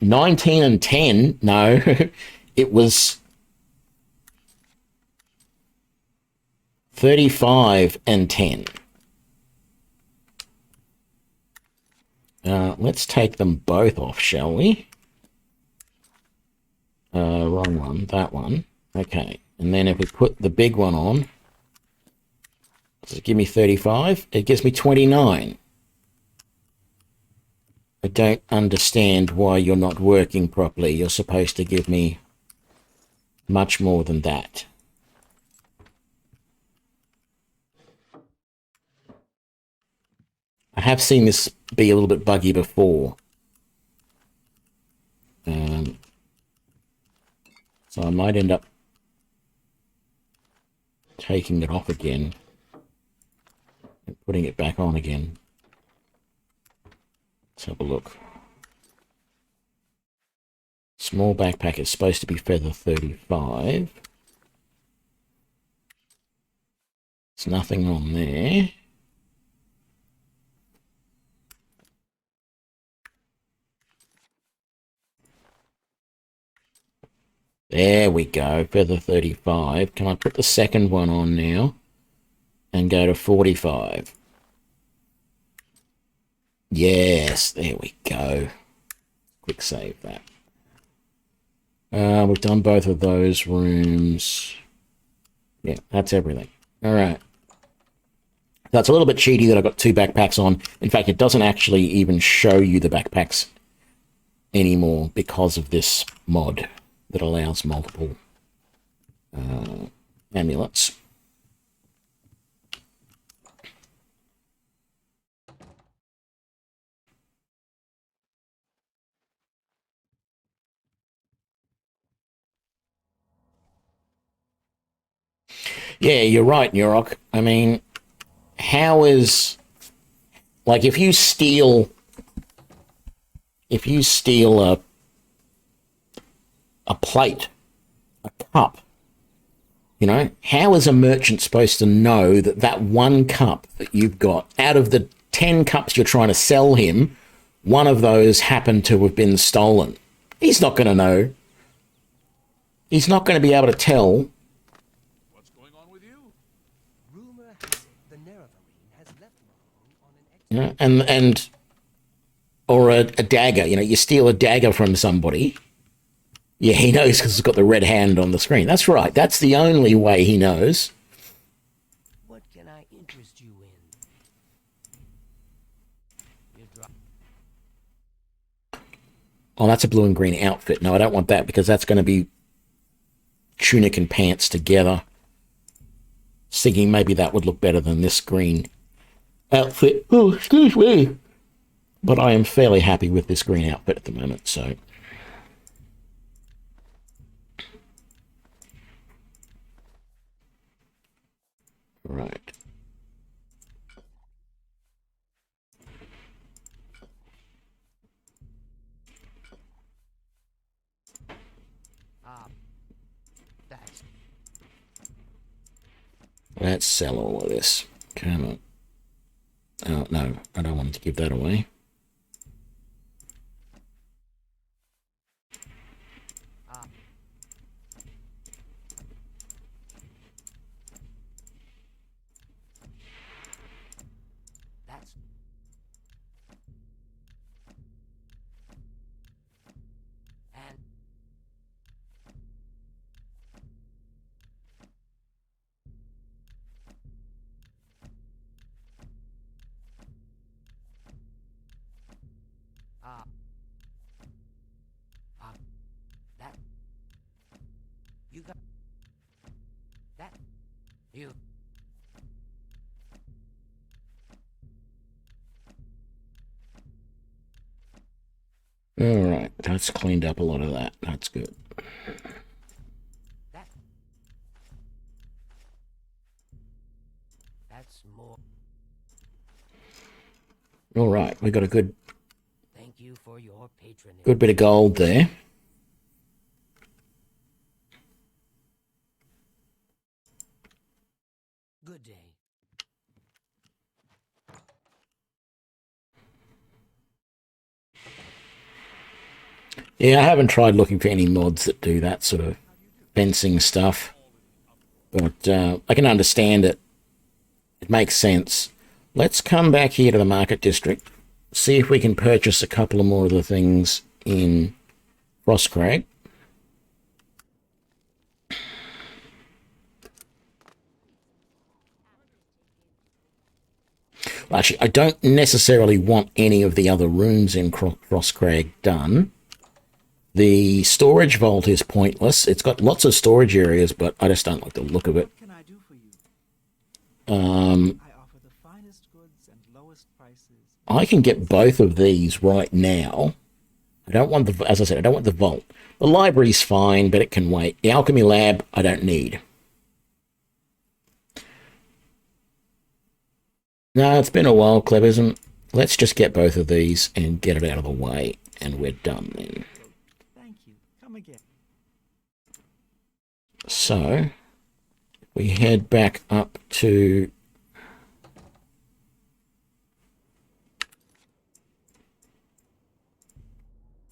19 and 10? No, it was 35 and 10. Let's take them both off, shall we? Wrong one, that one. Okay, and then if we put the big one on, does it give me 35? It gives me 29. I don't understand why you're not working properly. You're supposed to give me much more than that. I have seen this be a little bit buggy before. So I might end up taking it off again and putting it back on again. Let's have a look. Small backpack is supposed to be feather 35. There's nothing on there. There we go, feather 35. Can I put the second one on now and go to 45? Yes, there we go. Quick save that. We've done both of those rooms. Yeah, that's everything. All right. That's a little bit cheaty that I've got 2 backpacks on. In fact, it doesn't actually even show you the backpacks anymore because of this mod that allows multiple amulets. Yeah, you're right, Nurok. I mean, how is... Like, if you steal a plate, a cup, how is a merchant supposed to know that that one cup that you've got, out of the 10 cups you're trying to sell him, one of those happened to have been stolen? He's not going to know. He's not going to be able to tell. What's going on with you? Rumor has it the Nerevarine has left Morrowind on an And or a dagger. You steal a dagger from somebody. Yeah, he knows because it's got the red hand on the screen. That's right. That's the only way he knows. What can I interest you in? Oh, that's a blue and green outfit. No, I don't want that because that's going to be tunic and pants together. Thinking maybe that would look better than this green outfit. Oh, excuse me. But I am fairly happy with this green outfit at the moment, so... Right. Let's sell all of this. Come on. Oh, no, I don't want to give that away. You. All right, that's cleaned up a lot of that. That's good. That's more. All right, we got a good Thank you for your patronage. good bit of gold there. Good day. Yeah, I haven't tried looking for any mods that do that sort of fencing stuff, but I can understand it. It makes sense. Let's come back here to the market district, see if we can purchase a couple of more of the things in Frostcrag. Well, actually, I don't necessarily want any of the other rooms in Frostcrag done. The storage vault is pointless. It's got lots of storage areas, but I just don't like the look of it. What can I do for you? I offer the finest goods and lowest prices. I can get both of these right now. I don't want the, as I said, I don't want the vault. The library's fine, but it can wait. The alchemy lab, I don't need. No, it's been a while, Cleverism. Let's just get both of these and get it out of the way, and we're done then. Thank you. Come again. So, we head back up to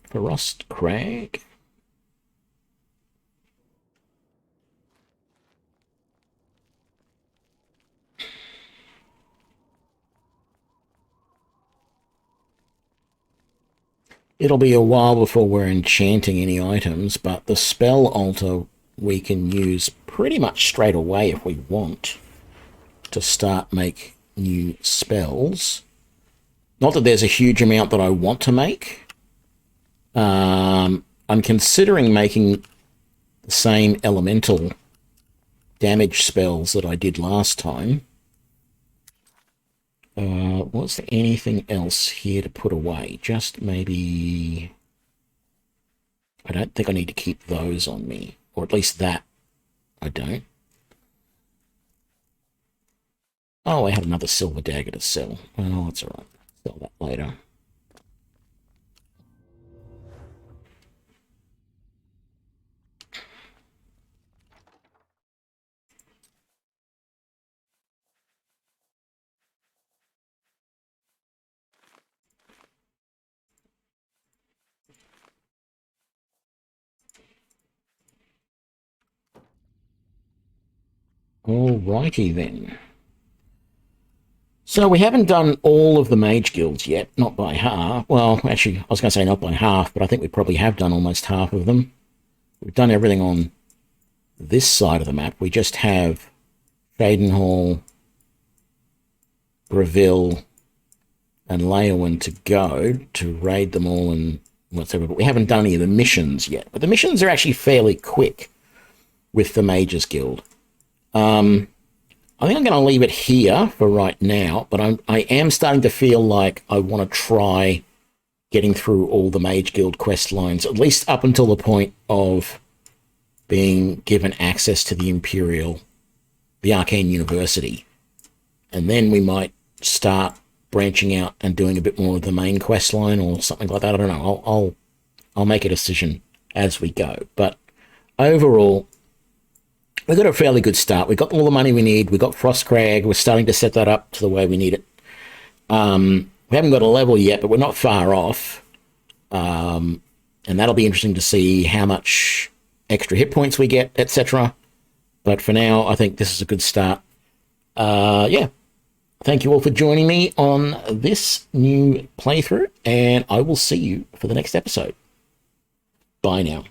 Frostcrag. It'll be a while before we're enchanting any items, but the spell altar we can use pretty much straight away if we want to start make new spells. Not that there's a huge amount that I want to make. I'm considering making the same elemental damage spells that I did last time. Was there anything else here to put away? Just maybe... I don't think I need to keep those on me. Or at least that I don't. Oh, I had another silver dagger to sell. Well, that's alright. Sell that later. Alrighty then. So we haven't done all of the mage guilds yet, not by half. Well, actually, I was going to say not by half, but I think we probably have done almost half of them. We've done everything on this side of the map. We just have Fadenhall, Breville, and Leyawan to go to raid them all and whatever, but we haven't done any of the missions yet. But the missions are actually fairly quick with the Mages Guild. I think I'm going to leave it here for right now, but I am starting to feel like I want to try getting through all the Mage Guild quest lines, at least up until the point of being given access to the Arcane University. And then we might start branching out and doing a bit more of the main quest line or something like that. I don't know. I'll make a decision as we go. But overall, we got a fairly good start. We got all the money we need. We got Frostcrag. We're starting to set that up to the way we need it. We haven't got a level yet, but we're not far off. And that'll be interesting to see how much extra hit points we get, etc. But for now, I think this is a good start. Yeah. Thank you all for joining me on this new playthrough, and I will see you for the next episode. Bye now.